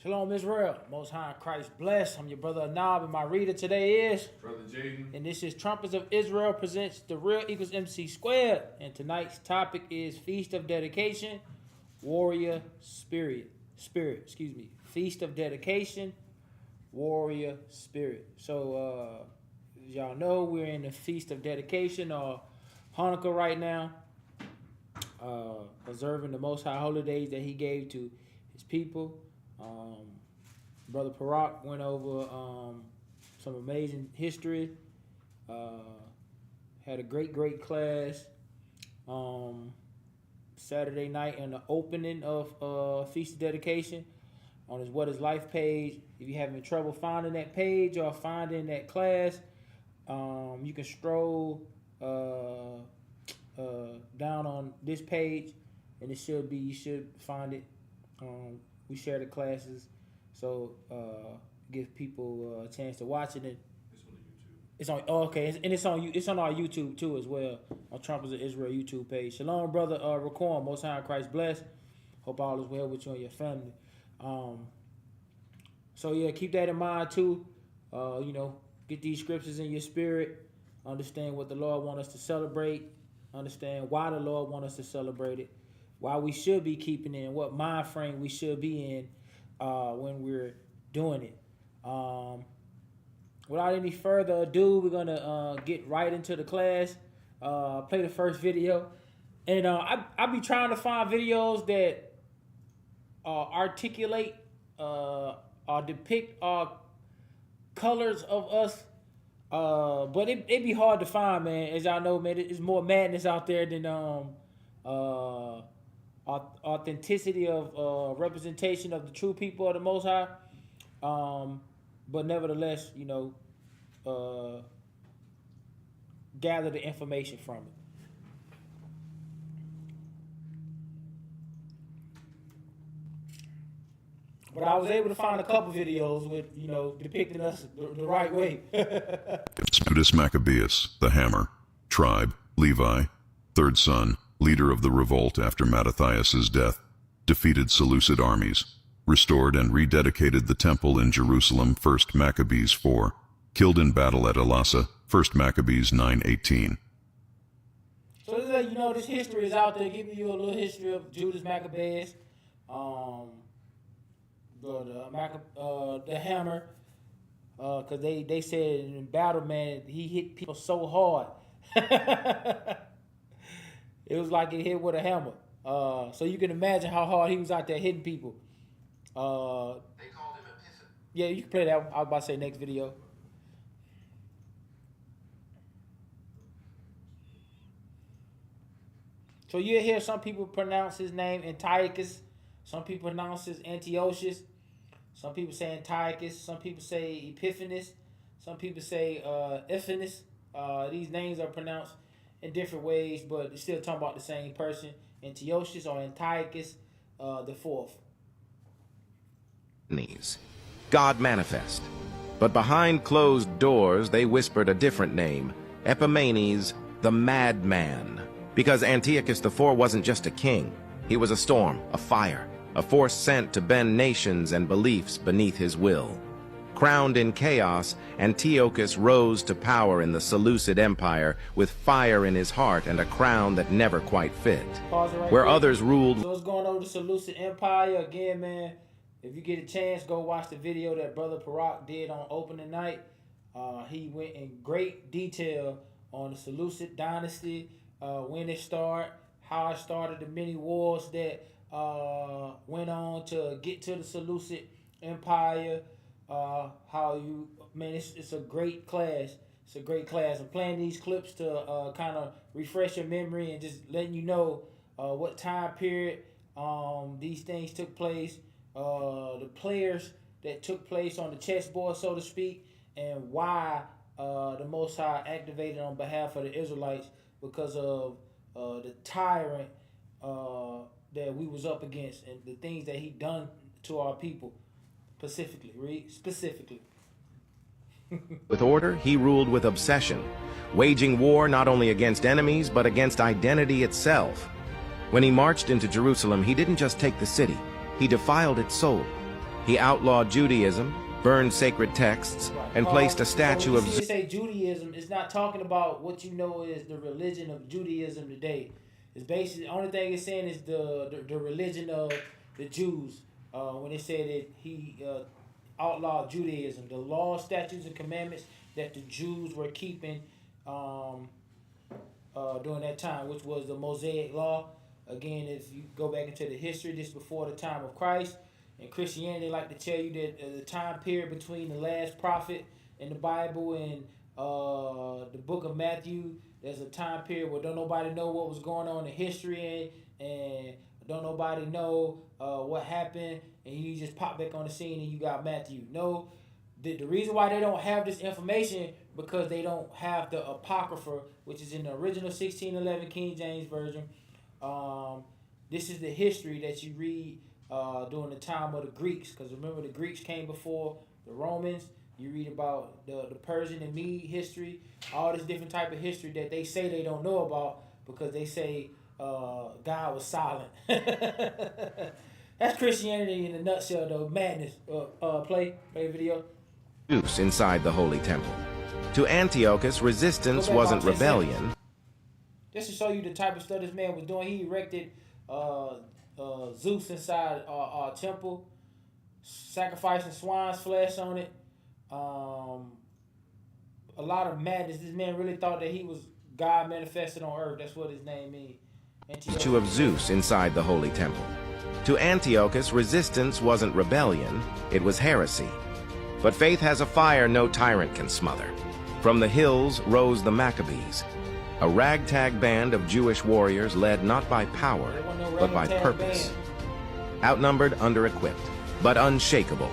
Shalom Israel, Most High in Christ bless. I'm your brother Anab, and my reader today is Brother Jaden. And this is Trumpets of Israel presents The Real Equals MC Squared. And tonight's topic is Feast of Dedication, Warrior Spirit. Feast of Dedication, Warrior Spirit. So, as y'all know, we're in the Feast of Dedication, or Hanukkah right now, observing the Most High holy days that he gave to his people. Brother Parak went over some amazing history. Had a great class Saturday night in the opening of Feast of Dedication on his What Is Life page. If you're having trouble finding that page or finding that class, you can stroll down on this page, and you should find it. We share the classes, so give people a chance to watch it. And it's on YouTube. It's on our YouTube too as well, on Trumpets of Israel YouTube page. Shalom, brother Raquan, Most High in Christ bless. Hope all is well with you and your family. So yeah, keep that in mind too. Get these scriptures in your spirit. Understand what the Lord wants us to celebrate. Understand why the Lord wants us to celebrate it. Why we should be keeping it, and what mind frame we should be in when we're doing it. Without any further ado, we're gonna get right into the class. Play the first video, and I be trying to find videos that articulate or depict colors of us. But it be hard to find, man. As y'all know, man, it's more madness out there than authenticity of representation of the true people of the Most High. But nevertheless, gather the information from it. But I was able to find a couple videos with, depicting us the right way. Judas Maccabeus, the Hammer, tribe, Levi, third son, leader of the revolt after Mattathias' death, defeated Seleucid armies, restored and rededicated the temple in Jerusalem, 1 Maccabees 4, killed in battle at Elasa, 1 Maccabees 9:18. So this history is out there, giving you a little history of Judas Maccabeus, the Hammer, because they said in battle, man, he hit people so hard. It was like it hit with a hammer. So you can imagine how hard he was out there hitting people. They called him Epiphany. Yeah, you can play that. I was about to say next video. So you hear some people pronounce his name Antiochus. Some people pronounce it Antiochus. Some people say Antiochus. Some people say Epiphanes. Some people say Ephanes. These names are pronounced in different ways, but it's still talking about the same person, Antiochus or Antiochus the fourth. God manifest. But behind closed doors, they whispered a different name, Epimanes, the madman. Because Antiochus IV wasn't just a king. He was a storm, a fire, a force sent to bend nations and beliefs beneath his will. Crowned in chaos, Antiochus rose to power in the Seleucid Empire with fire in his heart and a crown that never quite fit. Where others ruled. So what's going on with the Seleucid Empire? Again, man, if you get a chance, go watch the video that Brother Parak did on opening night. He went in great detail on the Seleucid dynasty, when it started, how it started, the many wars that went on to get to the Seleucid Empire. It's a great class. It's a great class. I'm playing these clips to kind of refresh your memory and just letting you know what time period these things took place, the players that took place on the chessboard, so to speak, and why the Most High activated on behalf of the Israelites, because of the tyrant that we was up against and the things that he done to our people. Specifically. With order, he ruled with obsession, waging war not only against enemies, but against identity itself. When he marched into Jerusalem, he didn't just take the city, he defiled its soul. He outlawed Judaism, burned sacred texts, and placed a statue of Zeus. When you say Judaism, it's not talking about what you know is the religion of Judaism today. It's basically, the only thing it's saying is the religion of the Jews. When it said that he outlawed Judaism, the laws, statutes, and commandments that the Jews were keeping during that time, which was the Mosaic law. Again, if you go back into the history, this before the time of Christ. In Christianity, they like to tell you that the time period between the last prophet in the Bible and the book of Matthew, there's a time period where don't nobody know what was going on in history and don't nobody know what happened, and you just pop back on the scene and you got Matthew. No, the reason why they don't have this information because they don't have the Apocrypha, which is in the original 1611 King James Version. This is the history that you read during the time of the Greeks, because remember the Greeks came before the Romans. You read about the Persian and Mede history, all this different type of history that they say they don't know about because they say God was silent. That's Christianity in a nutshell, though. Madness. Play video. Zeus inside the Holy Temple. To Antiochus, resistance wasn't rebellion. Just to show you the type of stuff this man was doing, he erected Zeus inside our temple, sacrificing swine's flesh on it. A lot of madness. This man really thought that he was God manifested on earth. That's what his name means. Statue of Zeus inside the Holy Temple. To Antiochus, resistance wasn't rebellion, it was heresy. But faith has a fire no tyrant can smother. From the hills rose the Maccabees, a ragtag band of Jewish warriors led not by power, but by purpose. Outnumbered, under-equipped, but unshakable.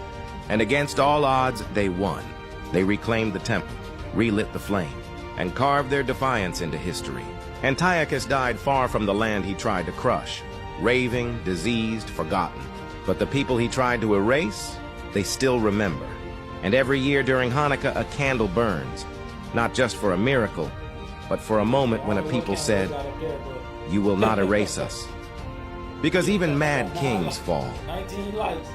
And against all odds, they won. They reclaimed the temple, relit the flame, and carved their defiance into history. Antiochus died far from the land he tried to crush, raving, diseased, forgotten. But the people he tried to erase, they still remember. And every year during Hanukkah, a candle burns, not just for a miracle, but for a moment when a people said, "You will not erase us." Because even mad kings fall,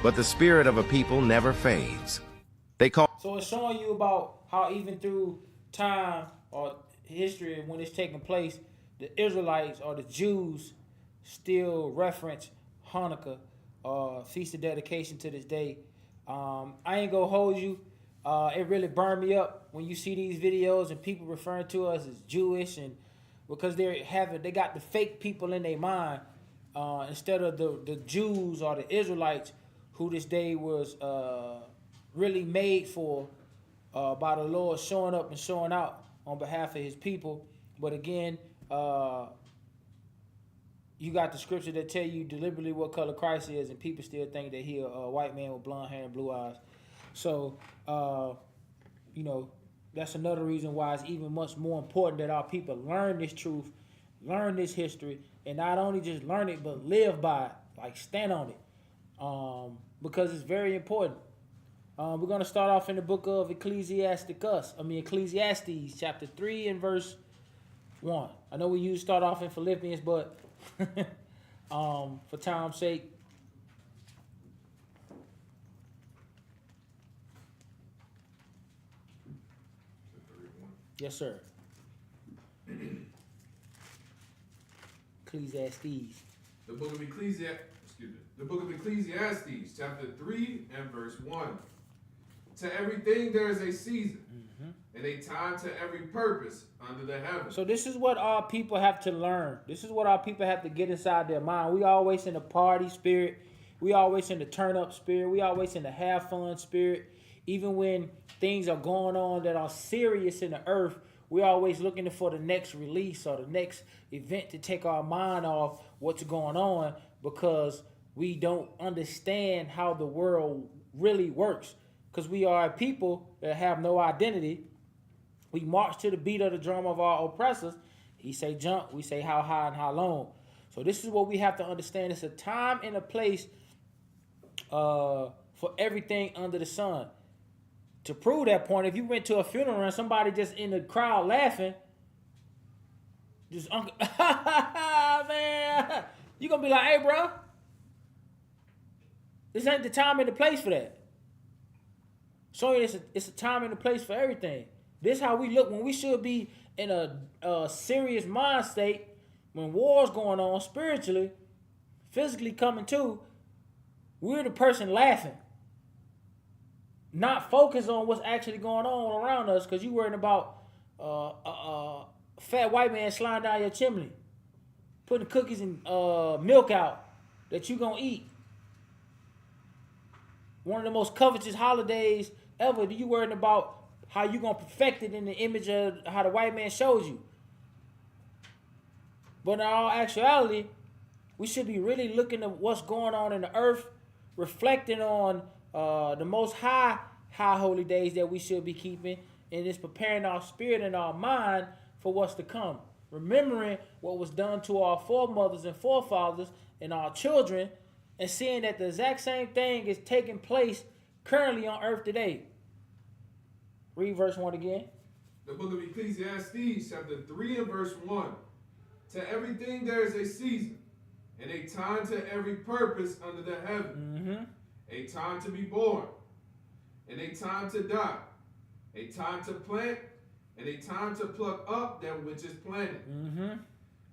but the spirit of a people never fades. So it's showing you about how even through time or history, when it's taking place, the Israelites or the Jews still reference Hanukkah, Feast of Dedication, to this day. I ain't gonna hold you. It really burned me up when you see these videos and people referring to us as Jewish, and because they got the fake people in their mind instead of the Jews or the Israelites, who this day was really made for by the Lord, showing up and showing out on behalf of his people. But again, you got the scripture that tell you deliberately what color Christ is, and people still think that he a white man with blonde hair and blue eyes. So, that's another reason why it's even much more important that our people learn this truth, learn this history, and not only just learn it, but live by it, like stand on it, because it's very important. We're going to start off in the book of Ecclesiastes, chapter 3 and verse 1. I know we usually start off in Philippians, but for time's sake. Yes, sir. Ecclesiastes. The book of Ecclesiastes, chapter 3 and verse 1. To everything there is a season, and a time to every purpose under the heaven. So this is what our people have to learn. This is what our people have to get inside their mind. We always in the party spirit. We always in the turn up spirit. We always in the have fun spirit. Even when things are going on that are serious in the earth, we're always looking for the next release or the next event to take our mind off what's going on, because we don't understand how the world really works. Because we are a people that have no identity. We march to the beat of the drum of our oppressors. He say jump, we say how high and how long. So this is what we have to understand. It's a time and a place for everything under the sun. To prove that point, if you went to a funeral and somebody just in the crowd laughing, just man, you gonna be like, "Hey, bro, This ain't the time and the place for that. So it's a time and a place for everything. This how we look when we should be in a serious mind state when war's going on spiritually, physically coming to. We're the person laughing, not focused on what's actually going on around us because you worrying about a fat white man sliding down your chimney, putting cookies and milk out that you gonna eat. One of the most covetous holidays ever. You worrying about how you gonna perfect it in the image of how the white man shows you. But in all actuality, we should be really looking at what's going on in the earth, reflecting on the most high holy days that we should be keeping, and it's preparing our spirit and our mind for what's to come. Remembering what was done to our foremothers and forefathers and our children, and seeing that the exact same thing is taking place currently on earth today. Read verse 1 again. The book of Ecclesiastes, chapter 3 and verse 1. To everything there is a season, and a time to every purpose under the heaven. A time to be born, and a time to die. A time to plant, and a time to pluck up that which is planted.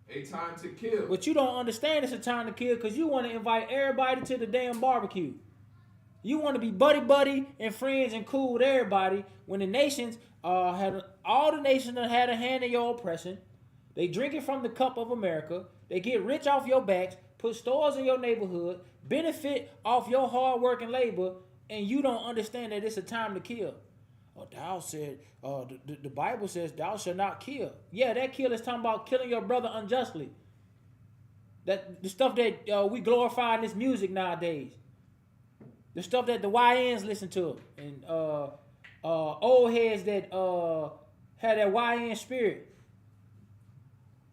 A time to kill. But you don't understand it's a time to kill because you want to invite everybody to the damn barbecue. You want to be buddy and friends and cool with everybody when the nations all the nations that had a hand in your oppression. They drink it from the cup of America. They get rich off your backs, put stores in your neighborhood, benefit off your hard work and labor, and you don't understand that it's a time to kill. Oh, thou said, the Bible says thou shalt not kill. Yeah, that kill is talking about killing your brother unjustly. That the stuff that we glorify in this music nowadays. The stuff that the YNs listen to. And old heads that had that YN spirit.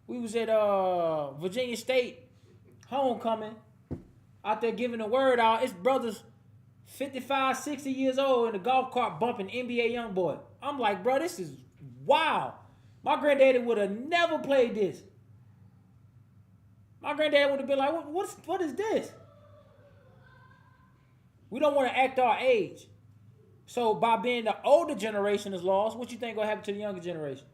We was at Virginia State homecoming out there giving the word out. It's brothers 55, 60 years old in the golf cart bumping NBA Youngboy. I'm like, bro, this is wow. My granddaddy would have never played this. My granddaddy would have been like, what is this? We don't want to act our age. So by being the older generation is lost, what you think gonna happen to the younger generation?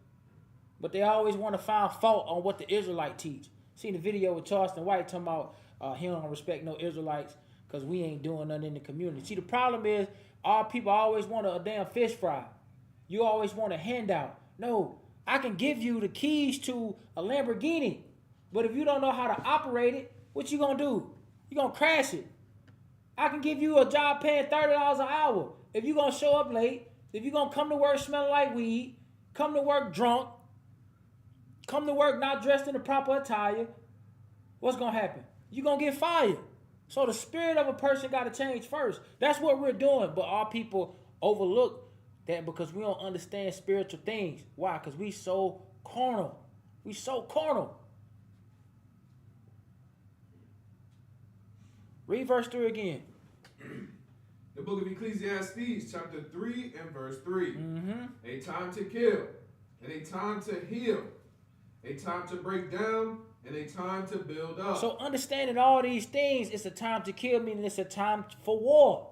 But they always want to find fault on what the Israelites teach. Seen the video with Charleston White talking about he don't respect no Israelites because we ain't doing nothing in the community. See, the problem is our people always want a damn fish fry. You always want a handout. No, I can give you the keys to a Lamborghini, but if you don't know how to operate it, what you gonna do? You gonna crash it. I can give you a job paying $30 an hour. If you gonna show up late, if you gonna come to work smelling like weed, come to work drunk, come to work not dressed in the proper attire, what's gonna happen? You gonna get fired. So the spirit of a person gotta change first. That's what we're doing, but our people overlook that because we don't understand spiritual things. Why? Because we so carnal. We so carnal. Read verse 3 again. The book of Ecclesiastes, chapter 3 and verse 3. A time to kill, and a time to heal, a time to break down, and a time to build up. So understanding all these things, it's a time to kill, meaning it's a time for war.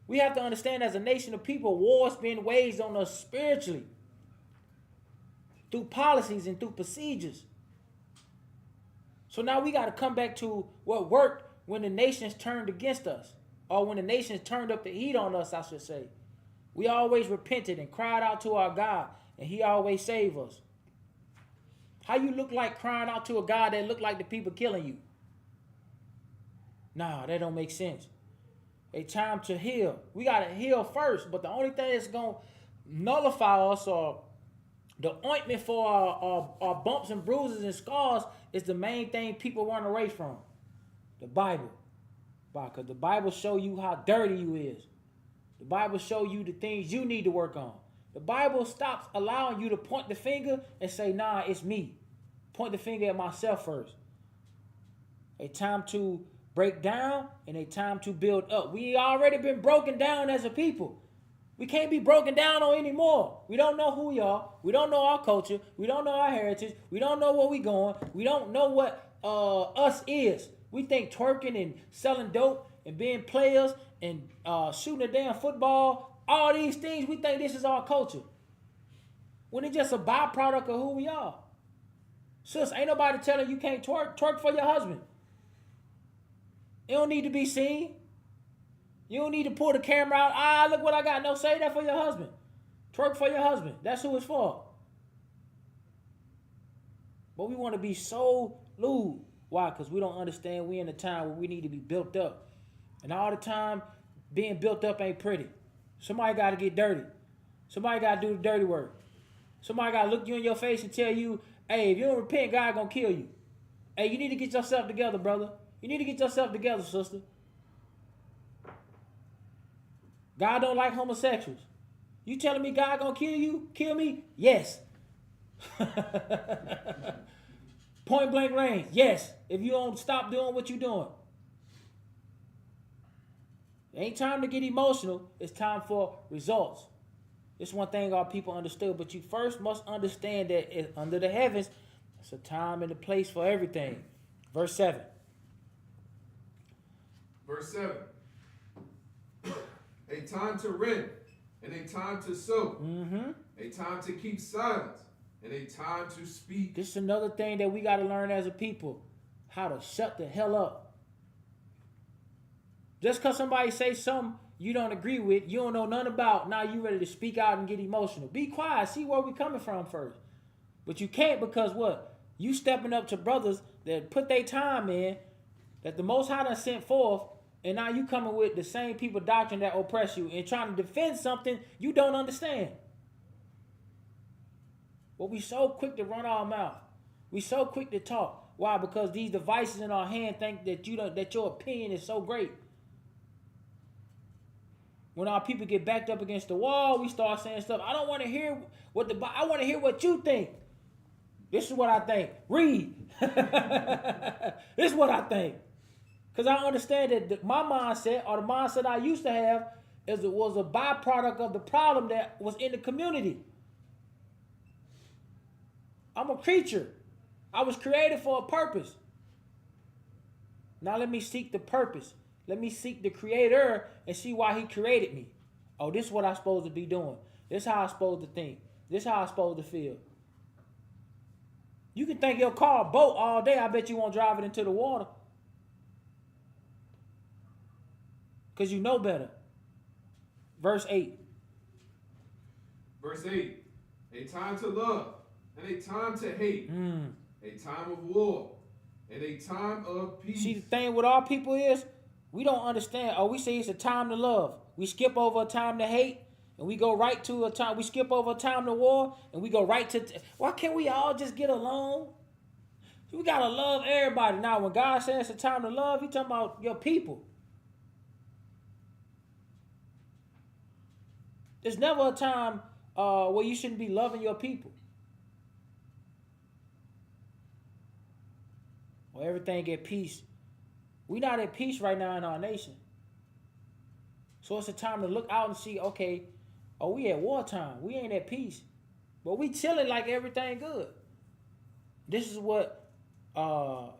We have to understand as a nation of people, war's being waged on us spiritually. Through policies and through procedures. So now we got to come back to what worked when the nations turned against us. Or when the nations turned up the heat on us, I should say. We always repented and cried out to our God. And he always saved us. How you look like crying out to a God that look like the people killing you? Nah, that don't make sense. A time to heal. We got to heal first. But the only thing that's going to nullify us or the ointment for our bumps and bruises and scars is the main thing people run away from. The Bible. Why? Because the Bible show you how dirty you is. The Bible show you the things you need to work on. The Bible stops allowing you to point the finger and say, nah, it's me. Point the finger at myself first. A time to break down and a time to build up. We already been broken down as a people. We can't be broken down on anymore. We don't know who we are. We don't know our culture. We don't know our heritage. We don't know where we going. We don't know what us is. We think twerking and selling dope and being players and shooting a damn football, all these things, we think this is our culture. When it's just a byproduct of who we are. Sis, ain't nobody telling you can't twerk. Twerk for your husband. It don't need to be seen. You don't need to pull the camera out. Look what I got. No, say that for your husband. Twerk for your husband. That's who it's for. But we want to be so lewd. Why? Because we don't understand we in a time where we need to be built up. And all the time, being built up ain't pretty. Somebody got to get dirty. Somebody got to do the dirty work. Somebody got to look you in your face and tell you, hey, if you don't repent, God going to kill you. Hey, you need to get yourself together, brother. You need to get yourself together, sister. God don't like homosexuals. You telling me God going to kill you? Kill me? Yes. Point blank range. Yes. If you don't stop doing what you're doing. It ain't time to get emotional. It's time for results. It's one thing our people understood, but you first must understand that under the heavens, it's a time and a place for everything. Verse 7. Verse 7. A time to rend and a time to sow. A time to keep silence and a time to speak. This is another thing that we got to learn as a people. How to shut the hell up. Just because somebody say something you don't agree with, you don't know nothing about, now you ready to speak out and get emotional. Be quiet. See where we coming from first. But you can't because what? You stepping up to brothers that put their time in, that the Most High done sent forth, and now you coming with the same people doctrine that oppress you and trying to defend something you don't understand. But we so quick to run our mouth. We so quick to talk. Why? Because these devices in our hand think that that your opinion is so great. When our people get backed up against the wall, we start saying stuff. I don't want to hear I want to hear what you think. This is what I think. Read. This is what I think. Because I understand that my mindset, or the mindset I used to have, was a byproduct of the problem that was in the community. I'm a creature. I was created for a purpose. Now let me seek the purpose. Let me seek the creator and see why he created me. Oh, this is what I'm supposed to be doing. This is how I'm supposed to think. This is how I'm supposed to feel. You can think your car a boat all day. I bet you won't drive it into the water. Because you know better. Verse 8. Verse 8. A time to love and a time to hate. A time of war and a time of peace. See, the thing with our people is, we don't understand. We say it's a time to love. We skip over a time to hate, and we go right to a time. We skip over a time to war, and we go right to. Why can't we all just get along? We gotta love everybody. Now, when God says it's a time to love, He's talking about your people. There's never a time where you shouldn't be loving your people. Or everything at peace. We're not at peace right now in our nation. So it's a time to look out and see, okay, we at wartime. We ain't at peace. But we chilling like everything good. This is what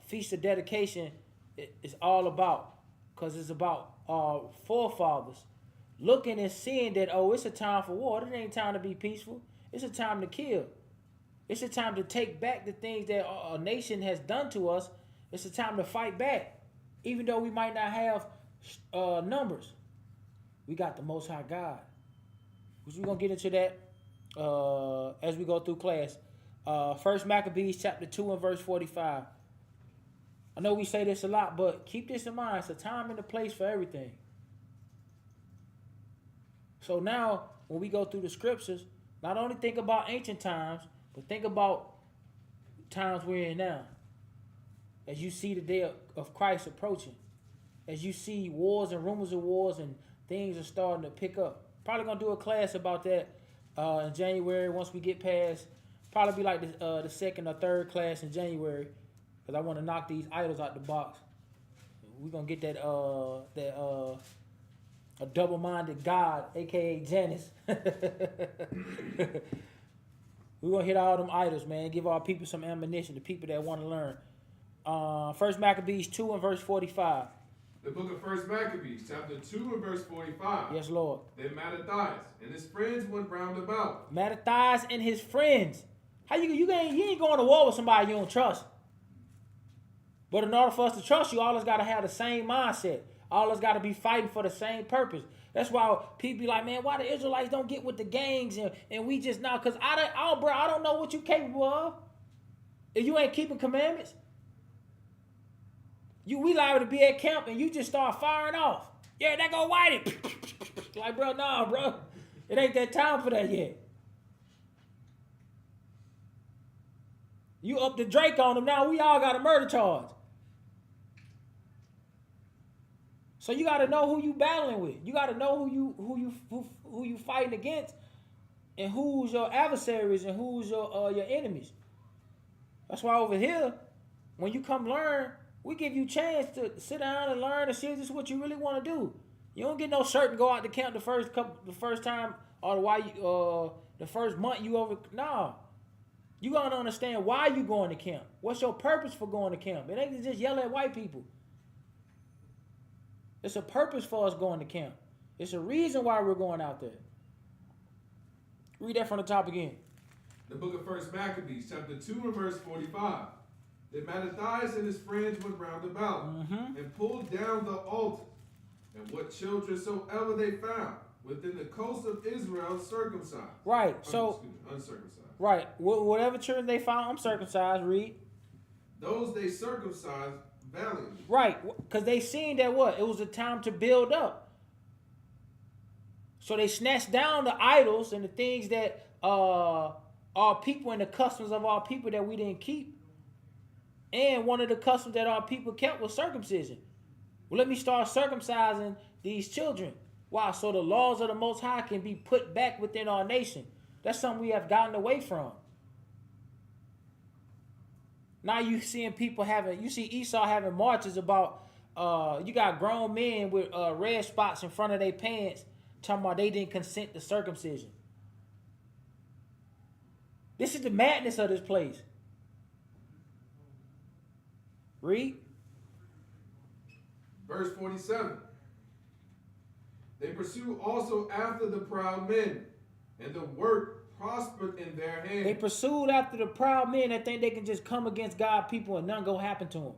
Feast of Dedication is all about. Because it's about our forefathers looking and seeing that, it's a time for war. It ain't time to be peaceful. It's a time to kill. It's a time to take back the things that a nation has done to us. It's a time to fight back. Even though we might not have numbers, we got the Most High God. We're going to get into that as we go through class. First Maccabees chapter 2 and verse 45. I know we say this a lot, but keep this in mind. It's a time and a place for everything. So now, when we go through the scriptures, not only think about ancient times, but think about times we're in now. As you see the day of Christ approaching, as you see wars and rumors of wars and things are starting to pick up. Probably going to do a class about that in January once we get past, probably be like the second or third class in January, because I want to knock these idols out the box. We're going to get that a double-minded God, a.k.a. Janus. We're going to hit all them idols, man. Give our people some ammunition, the people that want to learn. First Maccabees 2 and verse 45. The book of 1 Maccabees, chapter 2 and verse 45. Yes, Lord. Then Mattathias and his friends went round about. Mattathias and his friends. How you ain't going to war with somebody you don't trust. But in order for us to trust you, all of us got to have the same mindset. All of us got to be fighting for the same purpose. That's why people be like, man, why the Israelites don't get with the gangs and we just now? Because I don't know what you capable of. If you ain't keeping commandments. We liable to be at camp and you just start firing off. Yeah, that go Whitey. Like, bro, nah, bro. It ain't that time for that yet. You up the Drake on them now. We all got a murder charge. So you got to know who you battling with. You got to know who you fighting against, and who's your adversaries and who's your enemies. That's why over here, when you come learn, we give you a chance to sit down and learn and see if this is what you really want to do. You don't get no shirt and go out to camp the first time or the first month you over. Nah. You got to understand why you going to camp. What's your purpose for going to camp? It ain't just yell at white people. It's a purpose for us going to camp. It's a reason why we're going out there. Read that from the top again. The book of 1 Maccabees, chapter 2 and verse 45. Then Mattathias and his friends went round about and pulled down the altars, and what children soever they found within the coast of Israel circumcised. Right. Uncircumcised. Right. Whatever children they found uncircumcised, read. Those they circumcised valiantly. Right. Because they seen that what? It was a time to build up. So they snatched down the idols and the things that our people and the customs of our people that we didn't keep. And one of the customs that our people kept was circumcision. Well, let me start circumcising these children. Why? So the laws of the Most High can be put back within our nation. That's something we have gotten away from. Now you seeing people you see Esau having marches about, you got grown men with red spots in front of their pants talking about they didn't consent to circumcision. This is the madness of this place. Read. Verse 47. They pursue also after the proud men, and the work prospered in their hands. They pursued after the proud men that think they can just come against God's people and nothing gonna happen to them.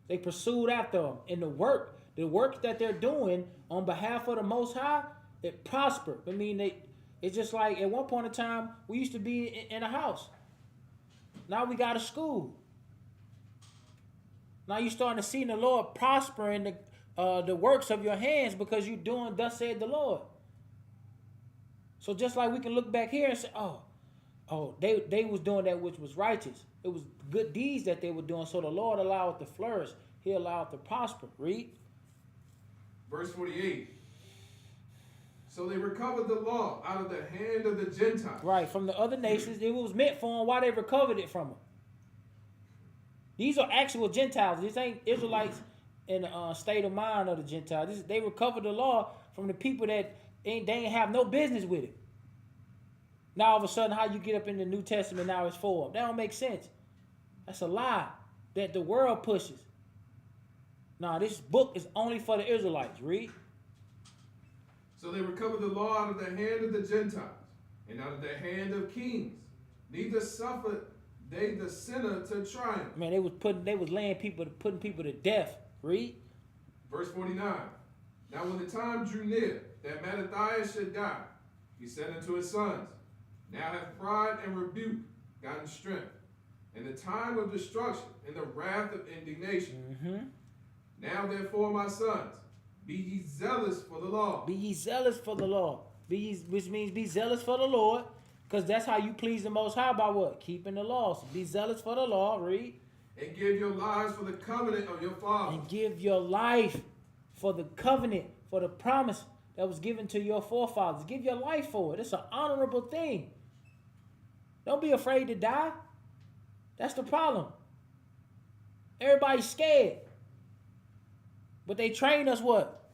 They pursued after them. And the work that they're doing on behalf of the Most High, it prospered. I mean, it's just like at one point in time, we used to be in a house. Now we got a school. Now you're starting to see the Lord prospering the works of your hands because you're doing thus said the Lord. So just like we can look back here and say, they was doing that which was righteous. It was good deeds that they were doing. So the Lord allowed it to flourish. He allowed it to prosper. Read. Verse 48. So they recovered the law out of the hand of the Gentiles. Right, from the other nations. It was meant for them. Why they recovered it from them? These are actual Gentiles. These ain't Israelites in the state of mind of the Gentiles. They recovered the law from the people that they ain't have no business with it. Now all of a sudden, how you get up in the New Testament now it's for them? That don't make sense. That's a lie that the world pushes. Now this book is only for the Israelites. Read. So they recovered the law out of the hand of the Gentiles and out of the hand of kings. Neither suffered they the sinner to triumph. Man, they was laying people, putting people to death. Read. Verse 49. Now when the time drew near that Mattathias should die, he said unto his sons, now hath pride and rebuke gotten strength, and the time of destruction and the wrath of indignation. Now therefore, my sons, be ye zealous for the law. Be ye zealous for the law. Which means be zealous for the Lord. Because that's how you please the Most High, by what? Keeping the laws. Be zealous for the law. Read. And give your lives for the covenant of your fathers. And give your life for the covenant, for the promise that was given to your forefathers. Give your life for it. It's an honorable thing. Don't be afraid to die. That's the problem. Everybody's scared. But they train us what?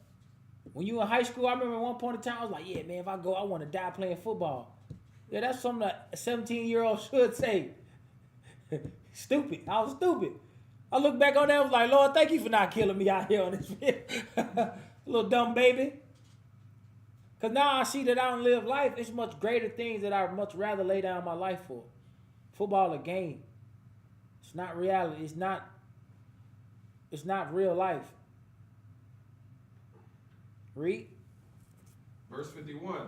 When you in high school, I remember at one point in time, I was like, yeah, man, if I go, I want to die playing football. Yeah, that's something that a 17-year-old should say. Stupid. I was stupid. I look back on that, I was like, Lord, thank you for not killing me out here on this field. Little dumb baby. Because now I see that I don't live life. It's much greater things that I would much rather lay down my life for. Football, a game. It's not reality. It's not real life. Read. Verse 51.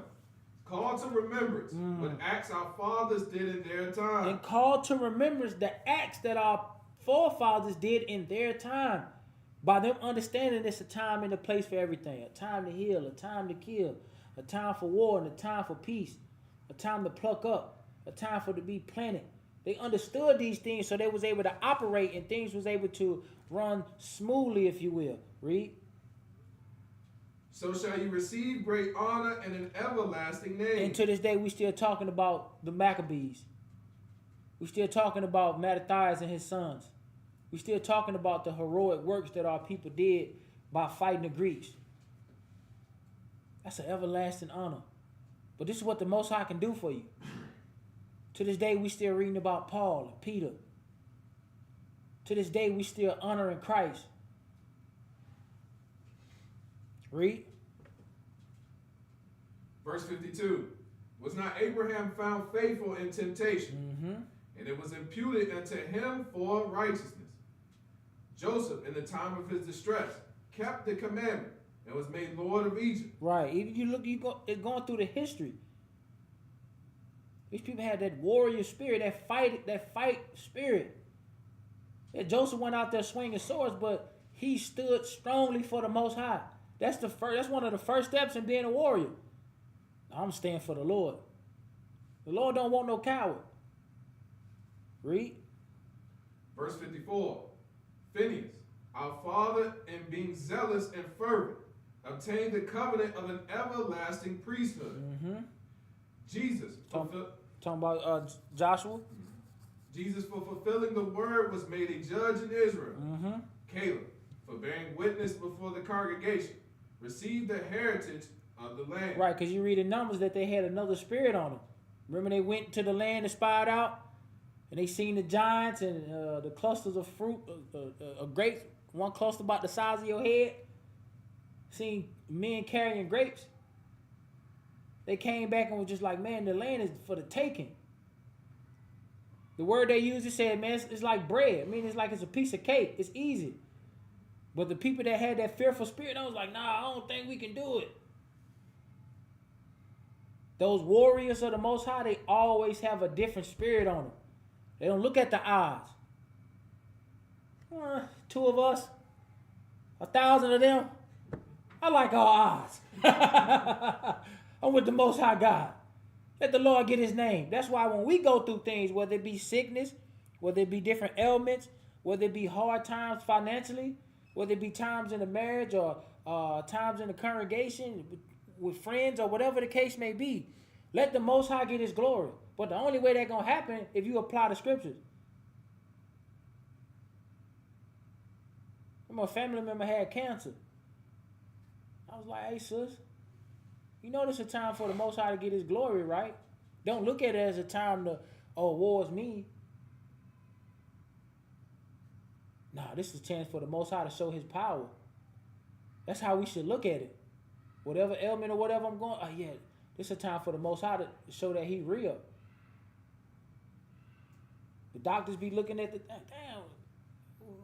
Call to remembrance what acts our fathers did in their time. And call to remembrance the acts that our forefathers did in their time. By them understanding it's a time and a place for everything. A time to heal, a time to kill, a time for war and a time for peace, a time to pluck up, a time for to be planted. They understood these things, so they was able to operate and things was able to run smoothly, if you will. Read. So shall you receive great honor and an everlasting name. And to this day, we still talking about the Maccabees. We still talking about Mattathias and his sons. We still talking about the heroic works that our people did by fighting the Greeks. That's an everlasting honor. But this is what the Most High can do for you. To this day, we still reading about Paul and Peter. To this day, we still honoring Christ. Read. Verse 52. Was not Abraham found faithful in temptation? And it was imputed unto him for righteousness. Joseph, in the time of his distress, kept the commandment and was made Lord of Egypt. Right. Even it's going through the history. These people had that warrior spirit, that fight spirit. That Joseph went out there swinging swords, but he stood strongly for the Most High. That's one of the first steps in being a warrior. I'm staying for the Lord. The Lord don't want no coward. Read. Verse 54. Phineas, our father, in being zealous and fervent, obtained the covenant of an everlasting priesthood. Jesus, talking about Joshua. Jesus, for fulfilling the word, was made a judge in Israel. Caleb, for bearing witness before the congregation, received the heritage of the land. Right, because you read in Numbers that they had another spirit on them. Remember they went to the land and spied out, and they seen the giants and the clusters of fruit, grapes, one cluster about the size of your head. Seen men carrying grapes. They came back and was just like, man, the land is for the taking. The word they used, it said, man, it's like bread. I mean, it's like it's a piece of cake. It's easy. But the people that had that fearful spirit, I was like, nah, I don't think we can do it. Those warriors of the Most High, they always have a different spirit on them. They don't look at the odds. 2 of us, 1,000 of them. I like all odds. I'm with the Most High God. Let the Lord get his name. That's why when we go through things, whether it be sickness, whether it be different ailments, whether it be hard times financially, whether it be times in the marriage or times in the congregation with friends or whatever the case may be, let the Most High get his glory. But the only way that's going to happen if you apply the scriptures. A family member had cancer. I was like, hey, sis, you know this is a time for the Most High to get his glory, right? Don't look at it as a time to, woe is me. Nah, this is a chance for the Most High to show his power. That's how we should look at it. Whatever ailment or whatever I'm going, this is a time for the Most High to show that he real. The doctors be looking at damn,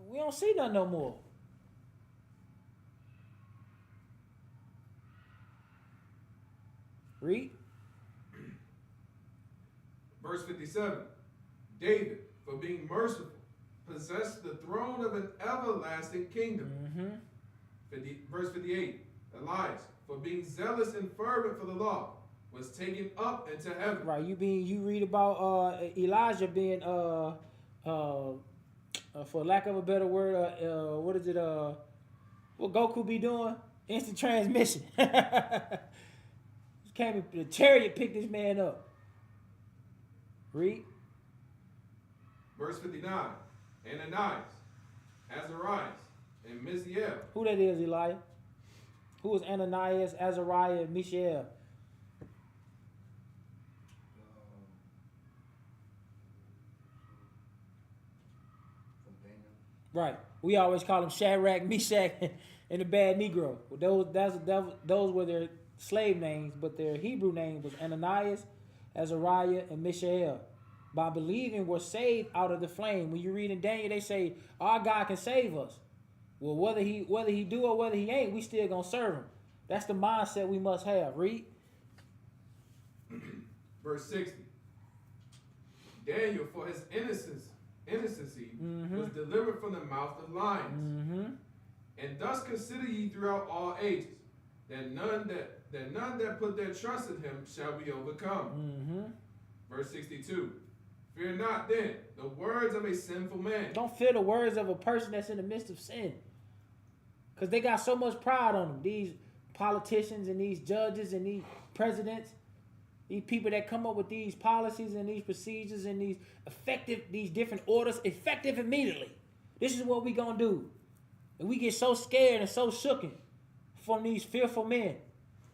we don't see nothing no more. Read. Verse 57. David, for being merciful, possessed the throne of an everlasting kingdom. Verse 58. Elias, for being zealous and fervent for the law, was taken up into heaven. Right, you read about Elijah being for lack of a better word, what is it? What Goku be doing? Instant transmission. Came, the chariot picked this man up. Read. Verse 59. Ananias, Azarias, and Mishael. Who that is, Elijah? Who is Ananias, Azariah, and Mishael? Right. We always call them Shadrach, Meshach, and the bad Negro. Those were their slave names, but their Hebrew name was Ananias, Azariah, and Mishael. By believing, we're saved out of the flame. When you read in Daniel, they say our God can save us. Well, whether he do or whether he ain't, we still gonna serve him. That's the mindset we must have. Read. Verse 60. Daniel, for his innocency, was delivered from the mouth of lions. And thus consider ye throughout all ages, that none that put their trust in him shall be overcome. Verse 62. Fear not then the words of a sinful man. Don't fear the words of a person that's in the midst of sin. Because they got so much pride on them. These politicians and these judges and these presidents, these people that come up with these policies and these procedures and these different orders, effective immediately. This is what we gonna do. And we get so scared and so shooken from these fearful men,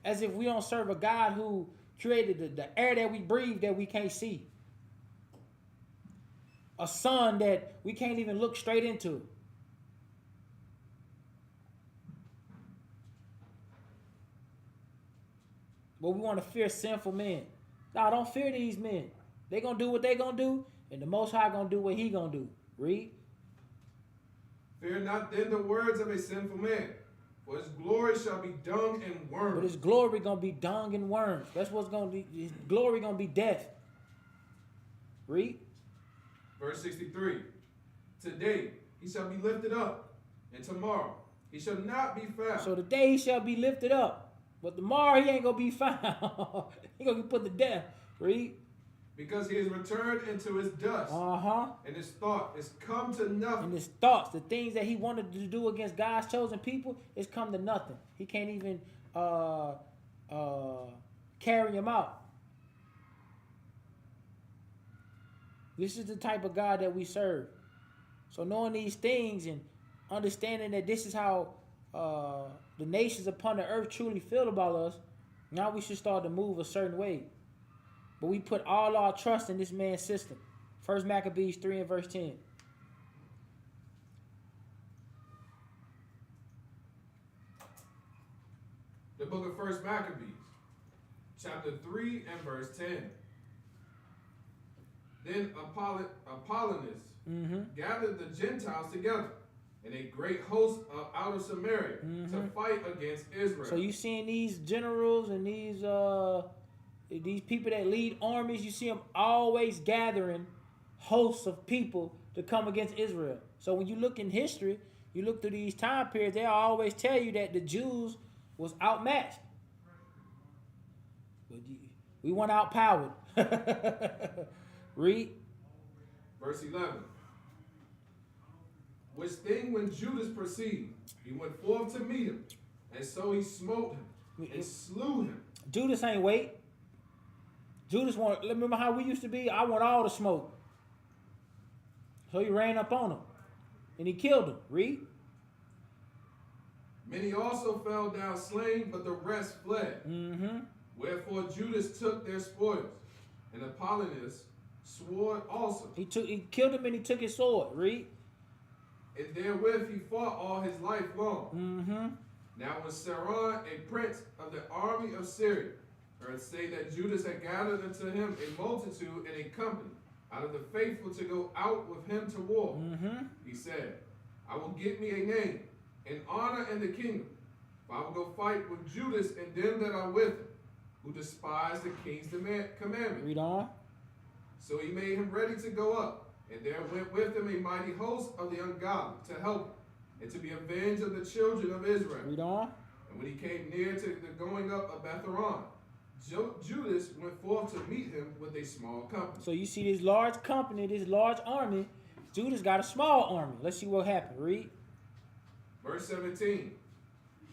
as if we don't serve a God who created the air that we breathe that we can't see. A sun that we can't even look straight into. But we want to fear sinful men. No, don't fear these men. They gonna do what they gonna do, and the Most High gonna do what he gonna do. Read. Fear not then the words of a sinful man, for his glory shall be dung and worms. But his glory gonna be dung and worms. That's what's gonna be. His glory gonna be death. Read. Verse 63. Today he shall be lifted up, and tomorrow he shall not be found. So today he shall be lifted up, but tomorrow he ain't gonna be found. He gonna be put to death. Read. Because he is returned into his dust. And his thought is come to nothing. And his thoughts, the things that he wanted to do against God's chosen people, is come to nothing. He can't even carry him out. This is the type of God that we serve. So knowing these things and understanding that this is how the nations upon the earth truly feel about us, now we should start to move a certain way. But we put all our trust in this man's system. 1 Maccabees 3 and verse 10. The book of 1 Maccabees, chapter 3 and verse 10. Then Apollonius gathered the Gentiles together in a great host out of Samaria to fight against Israel. So you seeing these generals and these people that lead armies, you see them always gathering hosts of people to come against Israel. So when you look in history, you look through these time periods, they'll always tell you that the Jews was outmatched. But we weren't outpowered. Read. Verse 11. Which thing when Judas perceived, he went forth to meet him, and so he smote him and slew him. Judas ain't wait. Judas remember how we used to be? I want all the smoke. So he ran up on him. And he killed him. Read. Many also fell down slain, but the rest fled. Wherefore Judas took their spoils, and Apollonius sword also. He killed him and he took his sword. Read. And therewith he fought all his life long. Now when Saron, a prince of the army of Syria, heard say that Judas had gathered unto him a multitude and a company out of the faithful to go out with him to war, he said, I will get me a name, and honor in the kingdom, for I will go fight with Judas and them that are with him, who despise the king's commandment. Read on. So he made him ready to go up, and there went with him a mighty host of the ungodly to help him, and to be avenged of the children of Israel. Read on. And when he came near to the going up of Betharon, Judas went forth to meet him with a small company. So you see this large company, this large army. Judas got a small army. Let's see what happened. Read. Verse 17.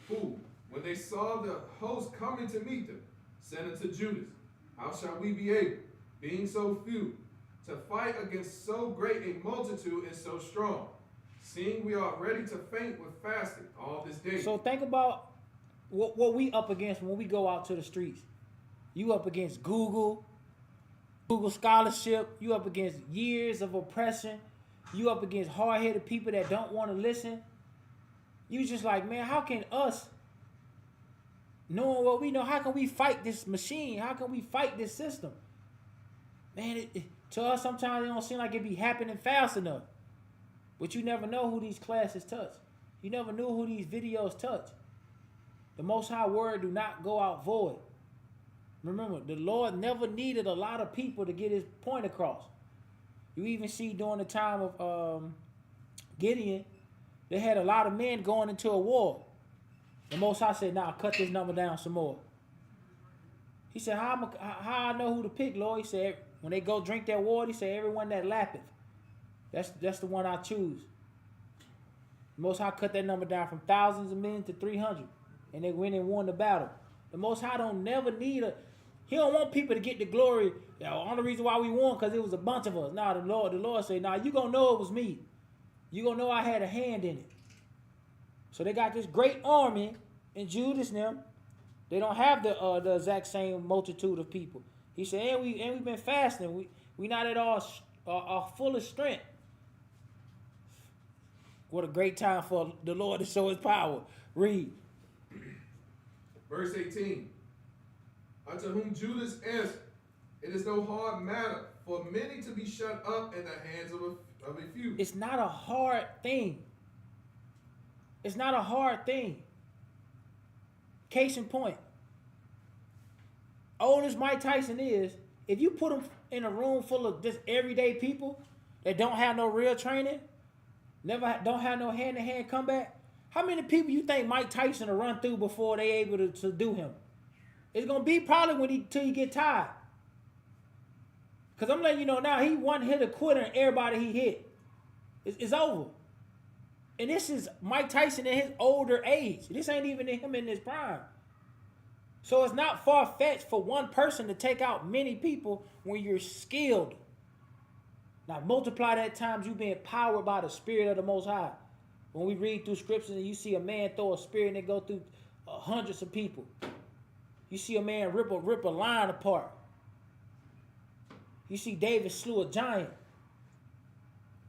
Who, when they saw the host coming to meet them, said unto Judas, how shall we be able, being so few, to fight against so great a multitude and so strong, seeing we are ready to faint with fasting all this day? So think about what we up against when we go out to the streets. You up against Google scholarship. You up against years of oppression. you up against hard-headed people that don't want to listen. You just like, man, how can us, knowing what we know, how can we fight this machine? How can we fight this system? Man, to us, sometimes it don't seem like it be happening fast enough. But you never know who these classes touch. You never knew who these videos touch. The Most High word do not go out void. Remember, the Lord never needed a lot of people to get his point across. You even see during the time of Gideon, they had a lot of men going into a war. The Most High said, nah, cut this number down some more. He said, how I know who to pick, Lord? He said, when they go drink that water, he said, everyone that lappeth. That's the one I choose. The Most High cut that number down from thousands of men to 300. And they went and won the battle. The Most High don't never need he don't want people to get the glory. The only reason why we won because it was a bunch of us. Nah, the Lord said, nah, you gonna know it was me. You gonna know I had a hand in it. So they got this great army in Judas and them. They don't have the exact same multitude of people. He said, and we've been fasting. We not at our fullest strength. What a great time for the Lord to show his power. Read. Verse 18. Unto whom Judas answered, it is no hard matter for many to be shut up in the hands of a few. It's not a hard thing. It's not a hard thing. Case in point. Old as Mike Tyson is, if you put him in a room full of just everyday people that don't have no real training, don't have no hand-to-hand combat, how many people you think Mike Tyson will run through before they able to do him? It's going to be probably till he get tired. Because I'm letting you know now, he one hit a quitter and everybody he hit. It's over. And this is Mike Tyson in his older age. This ain't even him in his prime. So it's not far-fetched for one person to take out many people when you're skilled. Now multiply that times you being powered by the Spirit of the Most High. When we read through scriptures and you see a man throw a spear and they go through hundreds of people. You see a man rip a lion apart. You see David slew a giant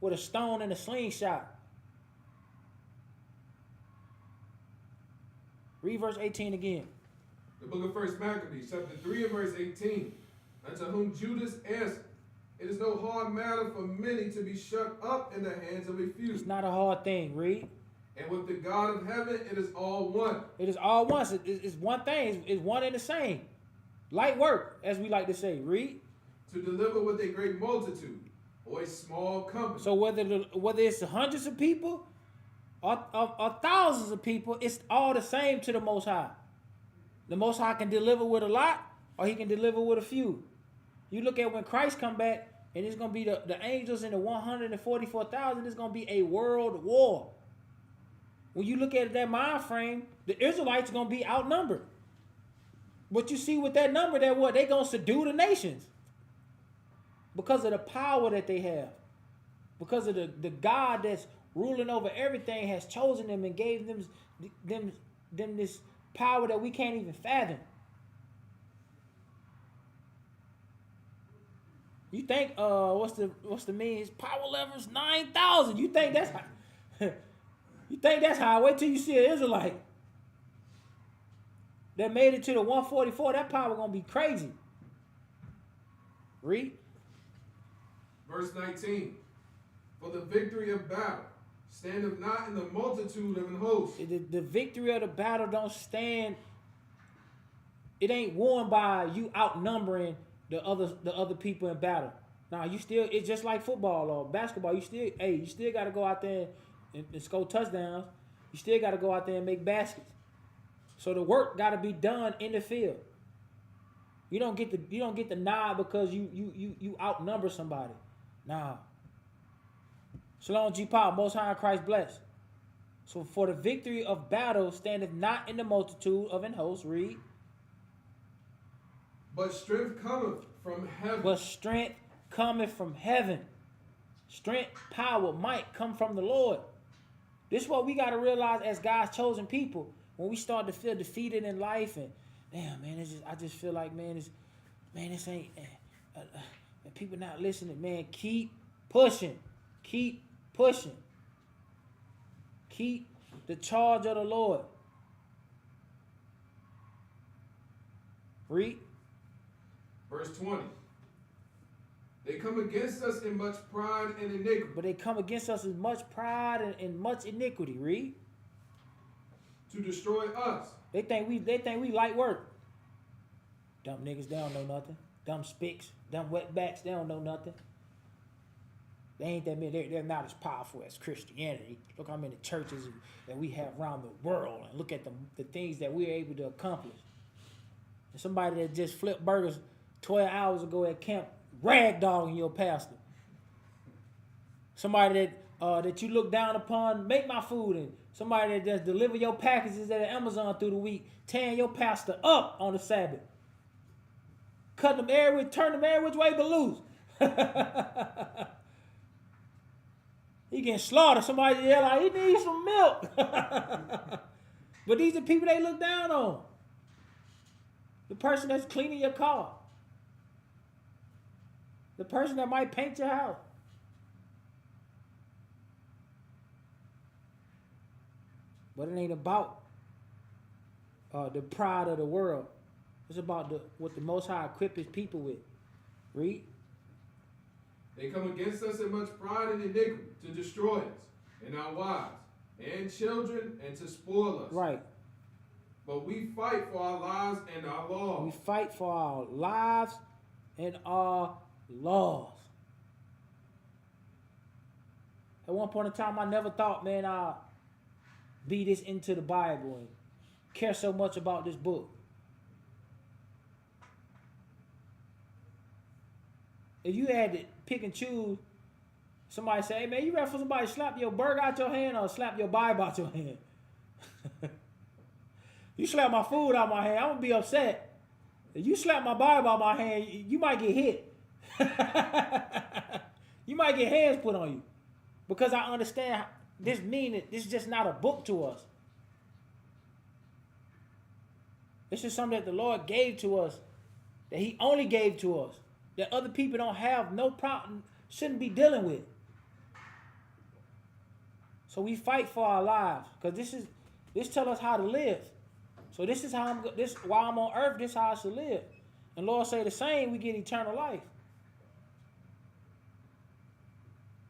with a stone and a slingshot. Read verse 18 again. The book of 1 Maccabees, chapter 3 and verse 18. Unto whom Judas answered, it is no hard matter for many to be shut up in the hands of a few. It's not a hard thing. Read. And with the God of heaven, it is all one. It is all one. It's one thing. It's one and the same. Light work, as we like to say. Read. To deliver with a great multitude or a small company. So whether it's hundreds of people or thousands of people, it's all the same to the Most High. The Most High can deliver with a lot or he can deliver with a few. You look at when Christ come back and it's going to be the angels and the 144,000, it's going to be a world war. When you look at that mind frame, the Israelites are going to be outnumbered. But you see with that number, they're going to subdue the nations. Because of the power that they have. Because of the God that's ruling over everything has chosen them and gave them this power that we can't even fathom. You think what's the means? Power levels 9,000. You think that's how you think that's how? Wait till you see an Israelite that made it to the 144. That power gonna be crazy. Read. Verse 19. For the victory of battle standeth not in the multitude of an host. The victory of the battle don't stand. It ain't won by you outnumbering the other people in battle. Now it's just like football or basketball. You still got to go out there and score touchdowns. You still got to go out there and make baskets. So the work got to be done in the field. You don't get the nod because you outnumber somebody. Nah. Shalom G Paul, Most High in Christ bless. So for the victory of battle standeth not in the multitude of an host. Read. But strength cometh from heaven. But strength cometh from heaven. Strength, power, might come from the Lord. This is what we got to realize as God's chosen people. When we start to feel defeated in life and, damn, man, I just feel like, this ain't, people not listening, man, keep pushing. Keep Pushing. Keep the charge of the Lord. Read. Verse 20. They come against us in much pride and iniquity. But they come against us in much pride and much iniquity. Read. To destroy us. They think we light work. Dumb niggas, they don't know nothing. Dumb spicks, dumb wetbacks, they don't know nothing. They ain't that many. They're not as powerful as Christianity. Look how many churches that we have around the world, and look at the things that we're able to accomplish. And somebody that just flipped burgers 12 hours ago at camp, ragdogging your pastor. Somebody that you look down upon, make my food, and somebody that just deliver your packages at Amazon through the week, tearing your pastor up on the Sabbath. Cut them turn them every which way but loose. He getting slaughtered. Somebody yell like, he needs some milk. But these are people they look down on. The person that's cleaning your car. The person that might paint your house. But it ain't about the pride of the world. It's about what the Most High equipped his people with. Read. They come against us in much pride and iniquity to destroy us and our wives and children and to spoil us. Right. But we fight for our lives and our laws. We fight for our lives and our laws. At one point in time, I never thought, man, I'd be this into the Bible and care so much about this book. If you had to pick and choose, somebody say, hey man, you ready for somebody to slap your burger out your hand or slap your Bible out your hand? You slap my food out my hand, I'm going to be upset. If you slap my Bible out my hand, you might get hit. You might get hands put on you. Because I understand this meaning, this is just not a book to us. This is something that the Lord gave to us, that he only gave to us, that other people don't have, no problem, shouldn't be dealing with. So we fight for our lives, because this tell us how to live. So this is how while I'm on earth, this is how I should live. And Lord say the same, we get eternal life.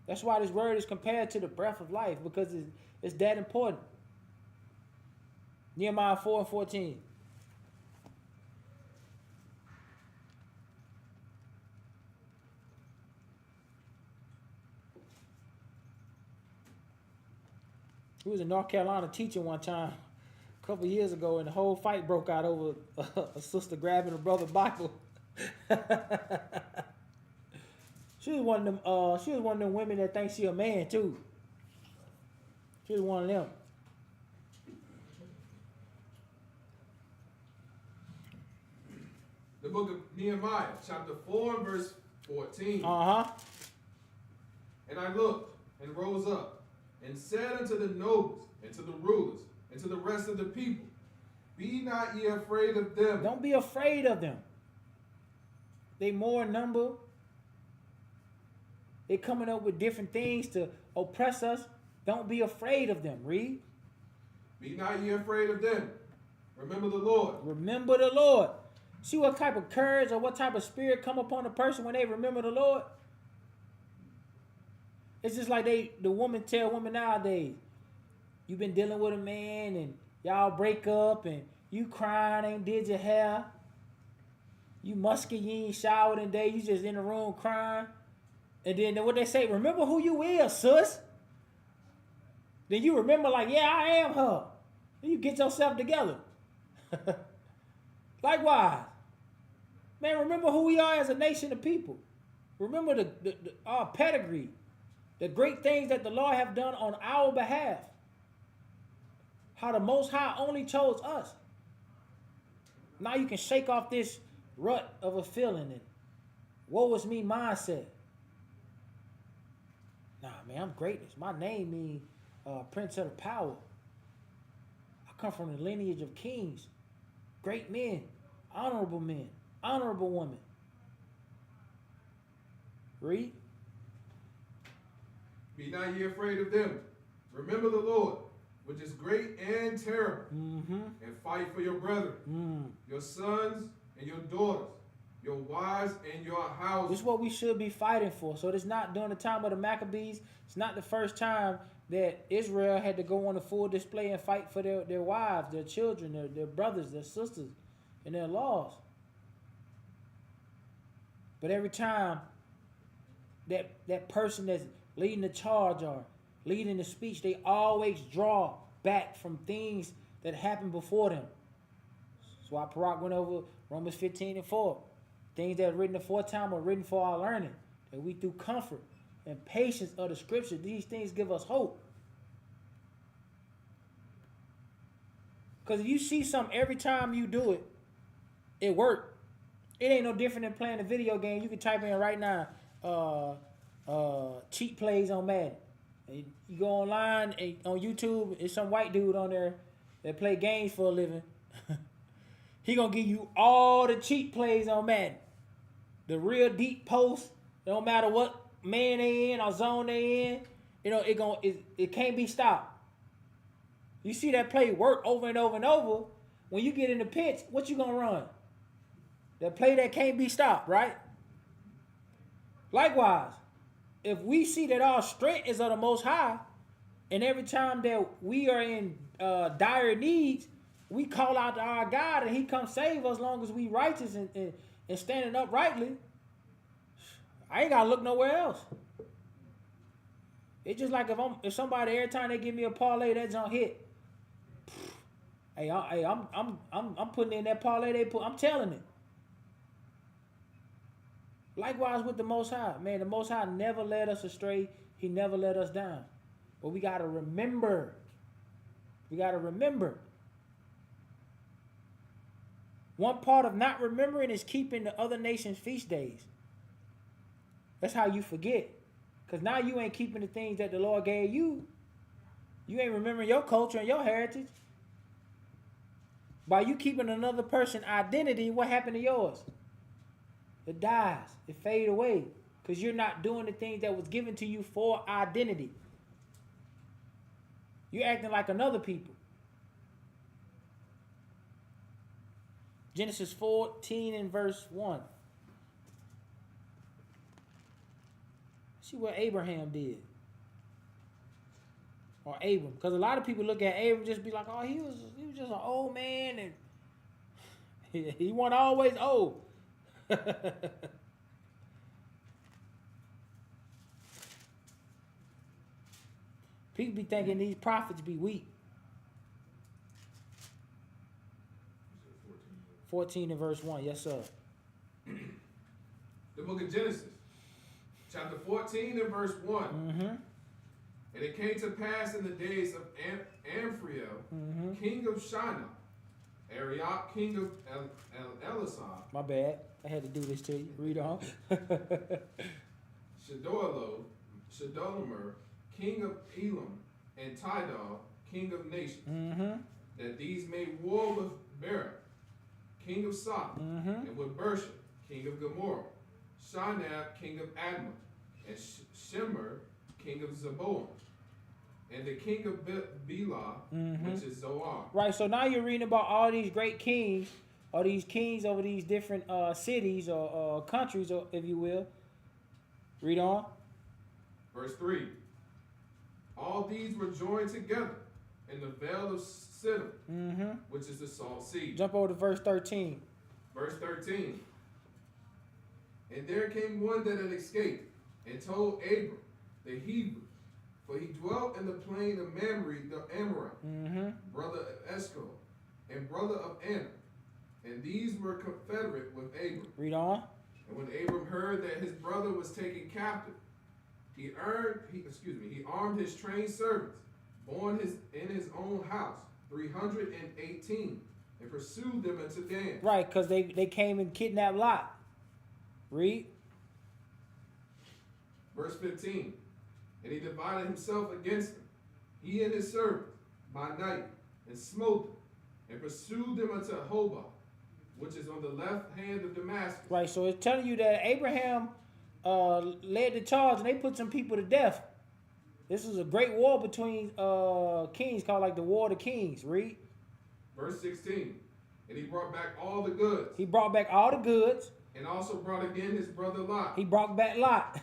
That's why this word is compared to the breath of life, because it's that important. Nehemiah 4:14. We was in North Carolina teaching one time, a couple of years ago, and the whole fight broke out over a sister grabbing a brother's Bible. She was one of them women that thinks she a man too. She was one of them. The book of Nehemiah, chapter 4, verse 14. Uh-huh. And I looked and rose up and said unto the nobles and to the rulers and to the rest of the people, be not ye afraid of them. Don't be afraid of them. They more in number. They coming up with different things to oppress us. Don't be afraid of them. Read. Be not ye afraid of them. Remember the Lord. Remember the Lord. See what type of courage or what type of spirit come upon a person when they remember the Lord? It's just like the woman tell women nowadays, you've been dealing with a man and y'all break up and you crying, ain't did your hair. You musky, you ain't showered in day, you just in the room crying. And then what they say, remember who you is, sis. Then you remember like, yeah, I am her. Then you get yourself together. Likewise. Man, remember who we are as a nation of people. Remember our pedigree. The great things that the Lord have done on our behalf. How the Most High only chose us. Now you can shake off this rut of a feeling and woe is me mindset. Nah, man, I'm greatness. My name means Prince of the Power. I come from the lineage of kings, great men, honorable women. Read. Be not ye afraid of them. Remember the Lord, which is great and terrible, and fight for your brethren, your sons and your daughters, your wives and your houses. This is what we should be fighting for. So it's not during the time of the Maccabees. It's not the first time that Israel had to go on a full display and fight for their wives, their children, their brothers, their sisters, and their laws. But every time that person that's leading the charge or leading the speech, they always draw back from things that happened before them. That's why Barak went over Romans 15:4. Things that are written aforetime are written for our learning, that we through comfort and patience of the scripture, these things give us hope. Because if you see something every time you do it, it worked. It ain't no different than playing a video game. You can type in right now, cheat plays on Madden. And you go online and on YouTube, it's some white dude on there that play games for a living. He gonna give you all the cheat plays on Madden. The real deep posts, it don't matter what man they in or zone they in, you know, it can't be stopped. You see that play work over and over and over. When you get in the pitch, what you gonna run? That play that can't be stopped, right? Likewise, if we see that our strength is of the Most High, and every time that we are in dire needs, we call out to our God and He comes save us as long as we righteous and standing uprightly, I ain't gotta look nowhere else. It's just like if somebody every time they give me a parlay that's on hit, I'm putting in that parlay they put. I'm telling it. Likewise with the Most High, man, the Most High never led us astray. He never let us down. But we gotta remember. We gotta remember. One part of not remembering is keeping the other nations' feast days. That's how you forget. Because now you ain't keeping the things that the Lord gave you. You ain't remembering your culture and your heritage. By you keeping another person's identity, what happened to yours? It dies. It fades away. Because you're not doing the things that was given to you for identity. You're acting like another people. Genesis 14 and verse 1. See what Abraham did. Or Abram. Because a lot of people look at Abram and just be like, oh, he was just an old man and he wasn't always old. People be thinking these prophets be weak. 14 and verse 1. Yes, sir. The book of Genesis, chapter 14 and verse 1. And it came to pass in the days of Amphriel, king of Shinar, Arioch, king of Elisah. My bad. I had to do this to you. Read on. Shedolamer, king of Elam, and Tidal, king of nations, that these made war with Barak, king of Sodom, and with Bersha, king of Gomorrah, Shinab, king of Admah, and Shemer, king of Zeboam, and the king of Bela, which is Zoar. Right, so now you're reading about all these great kings, or these kings over these different cities or countries, or if you will. Read on. Verse 3. All these were joined together in the vale of Siddim, which is the Salt Sea. Jump over to verse 13. Verse 13. And there came one that had escaped, and told Abram, the Hebrew, for he dwelt in the plain of Mamre the Amorite, brother of Eshcol, and brother of Anna. And these were confederate with Abram. Read on. And when Abram heard that his brother was taken captive, he armed his trained servants, born in his own house, 318, and pursued them into Dan. Right, because they came and kidnapped Lot. Read. Verse 15. And he divided himself against them, he and his servants, by night, and smote them, and pursued them unto Hobah, which is on the left hand of Damascus. Right, so it's telling you that Abraham led the charge and they put some people to death. This was a great war between kings called like the War of the Kings. Read. Verse 16. And he brought back all the goods. He brought back all the goods. And also brought again his brother Lot. He brought back Lot.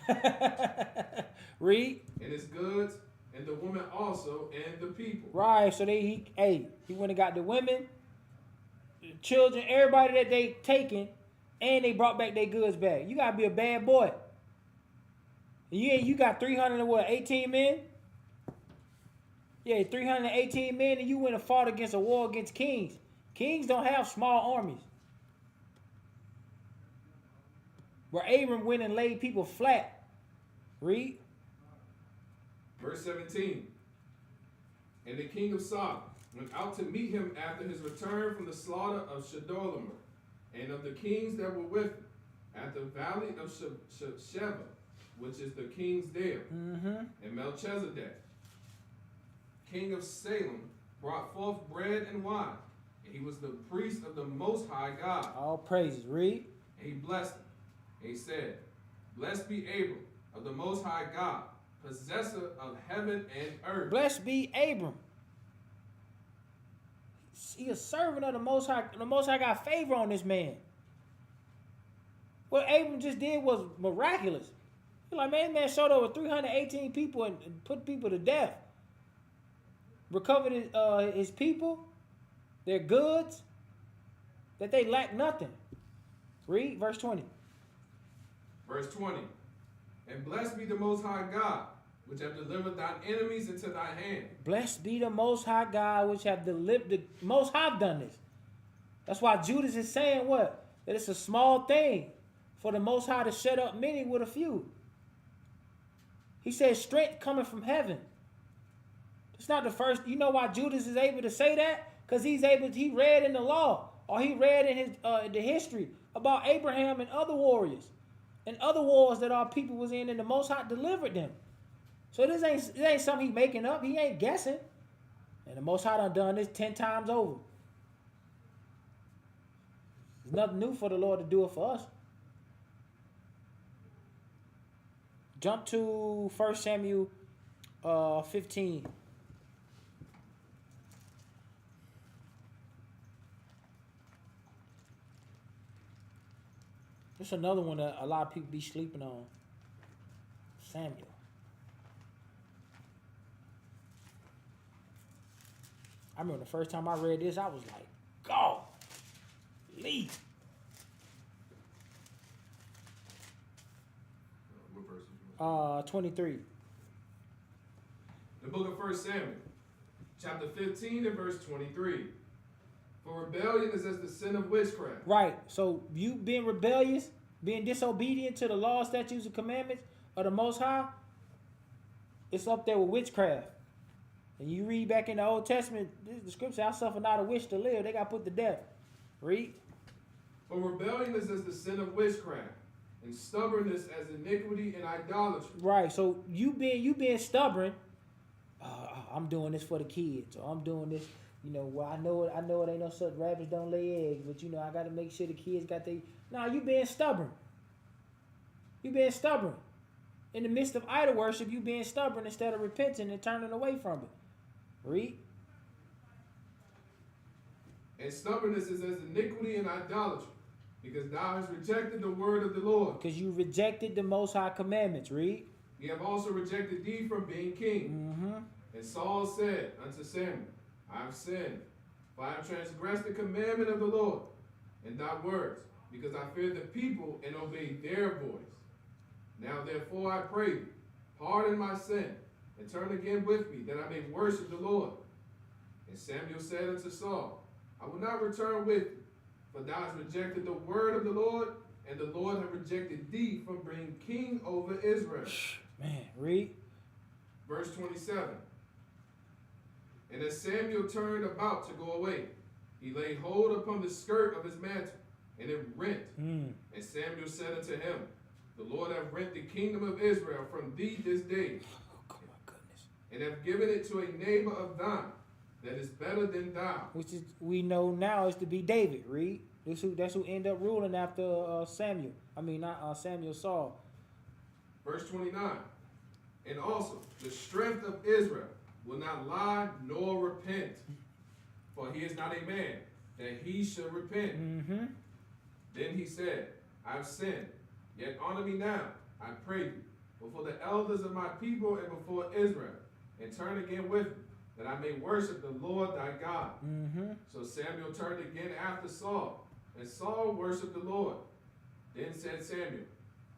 Read. And his goods, and the woman also, and the people. Right. So he went and got the women, the children, everybody that they taken, and they brought back their goods back. You gotta be a bad boy. You got 318 men? Yeah, 318 men, and you went and fought against a war against kings. Kings don't have small armies. Where Abram went and laid people flat. Read. Verse 17. And the king of Sodom went out to meet him after his return from the slaughter of Chedorlaomer, and of the kings that were with him, at the valley of Sheba, which is the king's dale. And Melchizedek, king of Salem, brought forth bread and wine, and he was the priest of the Most High God. All praises. Read. And he blessed him. And he said, Blessed be Abram of the Most High God, possessor of heaven and earth. Blessed be Abram. He a servant of the Most High. The Most High got favor on this man. What Abram just did was miraculous. He's like, man showed over 318 people and put people to death. Recovered his people, their goods, that they lack nothing. Read verse 20. Verse 20. And blessed be the Most High God, which have delivered thine enemies into thy hand. Blessed be the Most High God, which have delivered. The Most High done this. That's why Judas is saying what? That it's a small thing for the Most High to shut up many with a few. He says strength coming from heaven. It's not the first. You know why Judas is able to say that? Because he read in the law, or he read in his the history about Abraham and other warriors and other wars that our people was in, and the Most High delivered them. So this ain't something he making up. He ain't guessing. And the Most High done this 10 times over. There's nothing new for the Lord to do it for us. Jump to 1 Samuel 15. This is another one that a lot of people be sleeping on. Samuel. I remember the first time I read this, I was like, go, leave. What verse is yours? 23. The book of 1 Samuel, chapter 15 and verse 23. For rebellion is as the sin of witchcraft. Right. So you being rebellious, being disobedient to the law, statutes, and commandments of the Most High, it's up there with witchcraft. And you read back in the Old Testament, the scripture, I suffer not a witch to live. They got put to death. Read. For rebellion is as the sin of witchcraft, and stubbornness as iniquity and idolatry. Right. So you being stubborn, I'm doing this for the kids, or I'm doing this. You know, well, I know it ain't no such rabbits don't lay eggs, but you know, I got to make sure the kids got they. Nah, you being stubborn. You being stubborn. In the midst of idol worship, you being stubborn instead of repenting and turning away from it. Read. And stubbornness is as iniquity and idolatry, because thou hast rejected the word of the Lord. Because you rejected the Most High commandments. Read. He have also rejected thee from being king. And Saul said unto Samuel, I have sinned, for I have transgressed the commandment of the Lord and thy words, because I fear the people and obey their voice. Now therefore I pray thee, pardon my sin, and turn again with me, that I may worship the Lord. And Samuel said unto Saul, I will not return with thee, for thou hast rejected the word of the Lord, and the Lord hath rejected thee from being king over Israel. Man, read. Verse 27. And as Samuel turned about to go away, he laid hold upon the skirt of his mantle, and it rent. And Samuel said unto him, the Lord hath rent the kingdom of Israel from thee this day, oh my goodness, and hath given it to a neighbor of thine that is better than thou. Which is we know now is to be David. Read. That's who ended up ruling after Samuel. I mean, not Samuel, Saul. Verse 29. And also, the strength of Israel will not lie nor repent. For he is not a man that he should repent. Mm-hmm. Then he said, I have sinned, yet honor me now, I pray you, before the elders of my people and before Israel, and turn again with me, that I may worship the Lord thy God. Mm-hmm. So Samuel turned again after Saul, and Saul worshipped the Lord. Then said Samuel,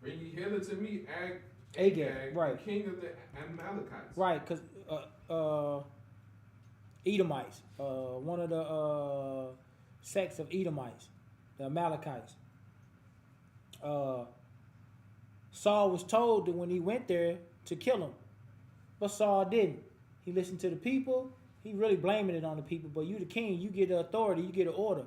bring ye hither to me Agag, right. the king of the Amalekites. Right, because Edomites, one of the sects of Edomites, the Amalekites. Saul was told that when he went there to kill him, but Saul didn't. He listened to the people. He really blaming it on the people. But you the king, you get the authority, you get the order.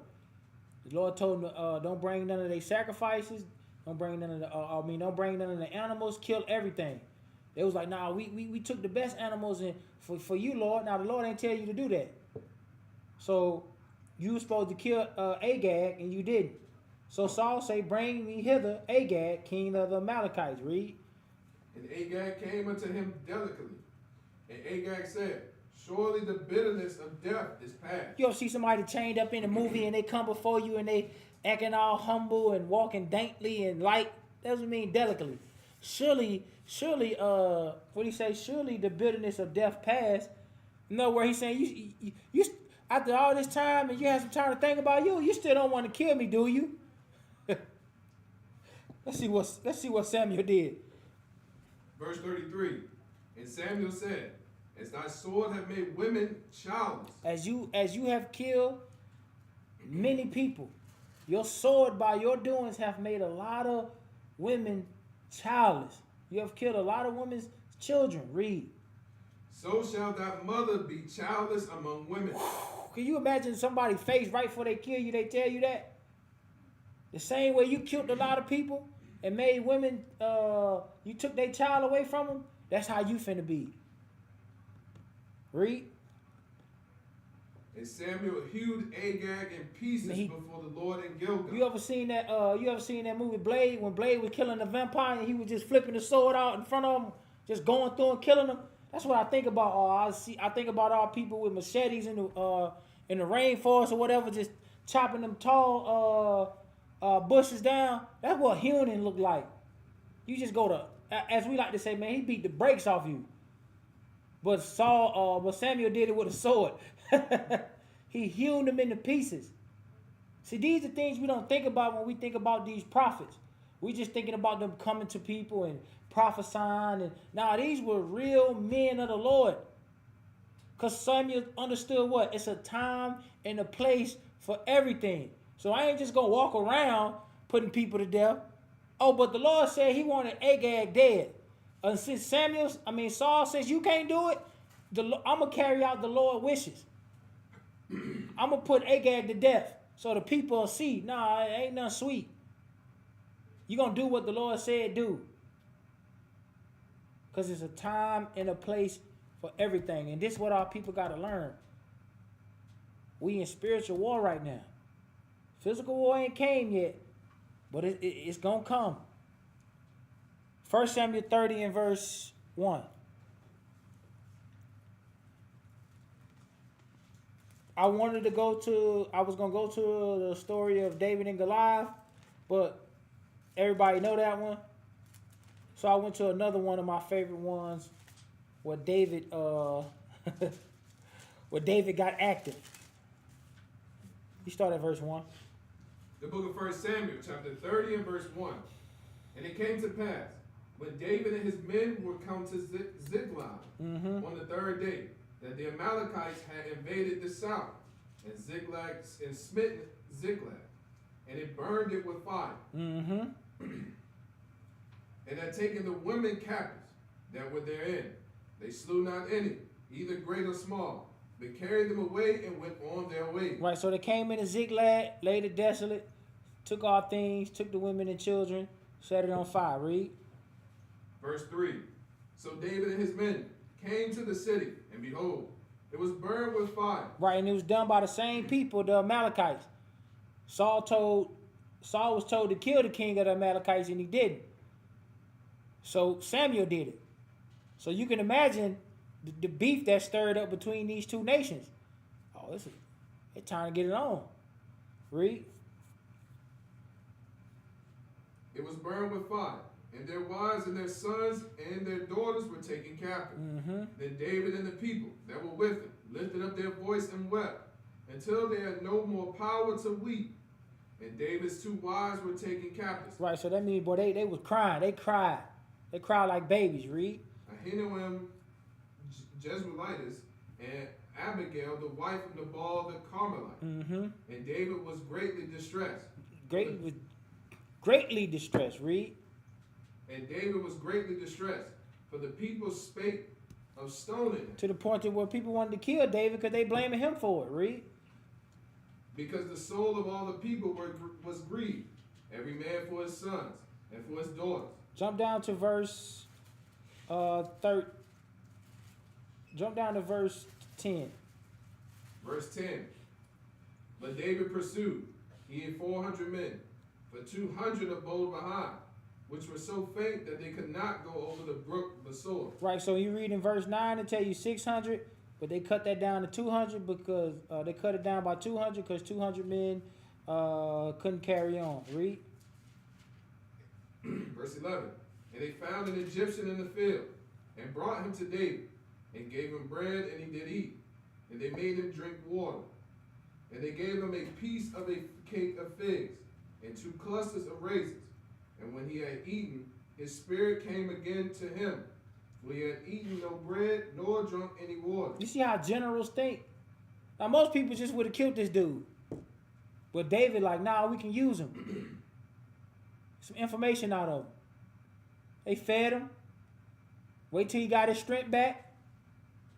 The Lord told him, don't bring none of their sacrifices. Don't bring none of the. Don't bring none of the animals. Kill everything. It was like, nah, we took the best animals and for you, Lord. Now the Lord ain't tell you to do that. So you were supposed to kill Agag and you didn't. So Saul say, bring me hither Agag, king of the Amalekites. Read. And Agag came unto him delicately. And Agag said, surely the bitterness of death is past. You ever see somebody chained up in a movie and they come before you and they acting all humble and walking daintily and light? That doesn't mean delicately. Surely, what he say? Surely the bitterness of death past. No, where he's saying you after all this time and you have some time to think about you still don't want to kill me, do you? Let's see what Samuel did. Verse 33. And Samuel said, as thy sword have made women childless. As you have killed many people, your sword by your doings have made a lot of women childless. You have killed a lot of women's children. Read. So shall thy mother be childless among women. Can you imagine somebody's face right before they kill you, they tell you that? The same way you killed a lot of people and made women, you took their child away from them, that's how you finna be. Read. And Samuel hewed Agag in pieces before the Lord in Gilgal. You ever seen that movie Blade, when Blade was killing the vampire and he was just flipping the sword out in front of him, just going through and killing them? That's what I think about. I think about all people with machetes in the rainforest or whatever, just chopping them tall bushes down. That's what hewing look like. You just go to, as we like to say, man, he beat the brakes off you. But Samuel did it with a sword. He hewn them into pieces. See, these are things we don't think about when we think about these prophets. We just thinking about them coming to people and prophesying. And these were real men of the Lord. Because Samuel understood what? It's a time and a place for everything. So I ain't just going to walk around putting people to death. Oh, but the Lord said he wanted Agag dead. And since Saul says you can't do it, I'm going to carry out the Lord's wishes. I'm going to put Agag to death so the people will see, it ain't nothing sweet. You're going to do what the Lord said do. Because it's a time and a place for everything. And this is what our people got to learn. We in spiritual war right now. Physical war ain't came yet, but it's going to come. 1 Samuel 30 and verse 1. I was going to go to the story of David and Goliath, but everybody know that one. So I went to another one of my favorite ones where David got active. You start at verse 1. The book of 1 Samuel, chapter 30 and verse 1. And it came to pass, when David and his men were come to Ziklag on the third day, that the Amalekites had invaded the south, and smitten Ziklag, and it burned it with fire. And had taken the women captives that were therein. They slew not any, either great or small, but carried them away and went on their way. Right, so they came into Ziklag, laid it desolate, took all things, took the women and children, set it on fire. Read. Verse 3. So David and his men came to the city, and behold, it was burned with fire. Right, and it was done by the same people, the Amalekites. Saul was told to kill the king of the Amalekites, and he didn't. So Samuel did it. So you can imagine the beef that stirred up between these two nations. Oh, it's time to get it on. Read. It was burned with fire, and their wives and their sons and their daughters were taken captive. Then David and the people that were with him lifted up their voice and wept until they had no more power to weep. And David's 2 wives were taken captives. Right, so that means, boy, they was crying. They cried. They cried like babies. Read. Ahinoam, Jezreelites, and Abigail, the wife of Nabal the Carmelite. And David was greatly distressed. Greatly distressed. Read. And David was greatly distressed, for the people spake of stoning him. To the point to where people wanted to kill David because they blaming him for it. Read. Because the soul of all the people was grieved, every man for his sons and for his daughters. Jump down to verse 10. Verse 10. But David pursued, he and 400 men, but 200 abode behind, which were so faint that they could not go over the brook Besor. Right, so you read in verse 9 and tell you 600, but they cut that down to 200 because they cut it down by 200 because 200 men couldn't carry on. Read. Verse 11. And they found an Egyptian in the field and brought him to David and gave him bread and he did eat. And they made him drink water. And they gave him a piece of a cake of figs and 2 clusters of raisins. And when he had eaten, his spirit came again to him. For he had eaten no bread nor drunk any water. You see how generals think? Now, most people just would have killed this dude. But David like, nah, we can use him. Some information out of him. They fed him. Wait till he got his strength back.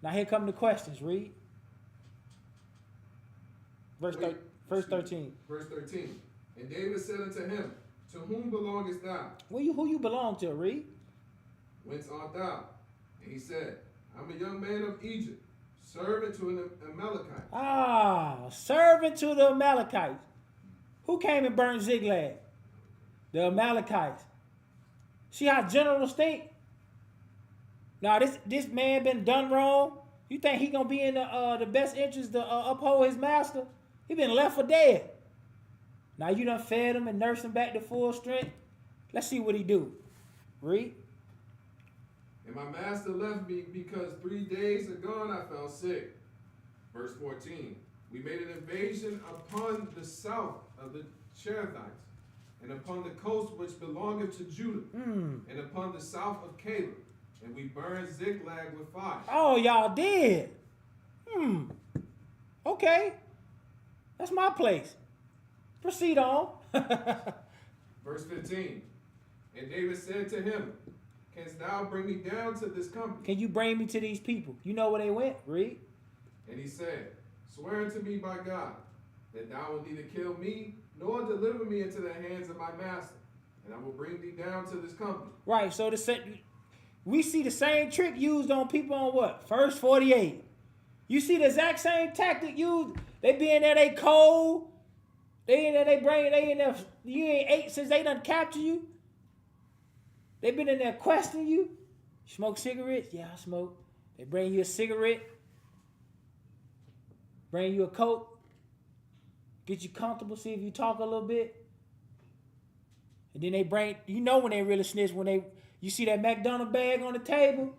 Now here come the questions. Read. Verse 13. Verse 13. And David said unto him, To whom belongest thou? Who you belong to? Read. Whence art thou? And he said, I'm a young man of Egypt, servant to an Amalekite. Ah, servant to the Amalekites. Who came and burned Ziklag? The Amalekites. See how generals think? Now this man been done wrong. You think he gonna be in the best interest to uphold his master? He been left for dead. Now you done fed him and nursed him back to full strength. Let's see what he do. Read. And my master left me because 3 days agone I fell sick. Verse 14. We made an invasion upon the south of the Cherethites, and upon the coast which belongeth to Judah, and upon the south of Caleb, and we burned Ziklag with fire. Oh, y'all did. Okay. That's my place. Proceed on. Verse 15. And David said to him, Canst thou bring me down to this company? Can you bring me to these people? You know where they went? Read. And he said, Swear unto me by God, that thou wilt neither kill me, nor deliver me into the hands of my master, and I will bring thee down to this company. Right, so we see the same trick used on people on what? First 48. You see the exact same tactic used. They be in there, they cold. They in there, they in there. You ain't ate since they done capture you. They been in there questioning you. Smoke cigarettes? Yeah, I smoke. They bring you a cigarette. Bring you a Coke. Get you comfortable, see if you talk a little bit. And then they bring, you know when they really snitch, when you see that McDonald's bag on the table.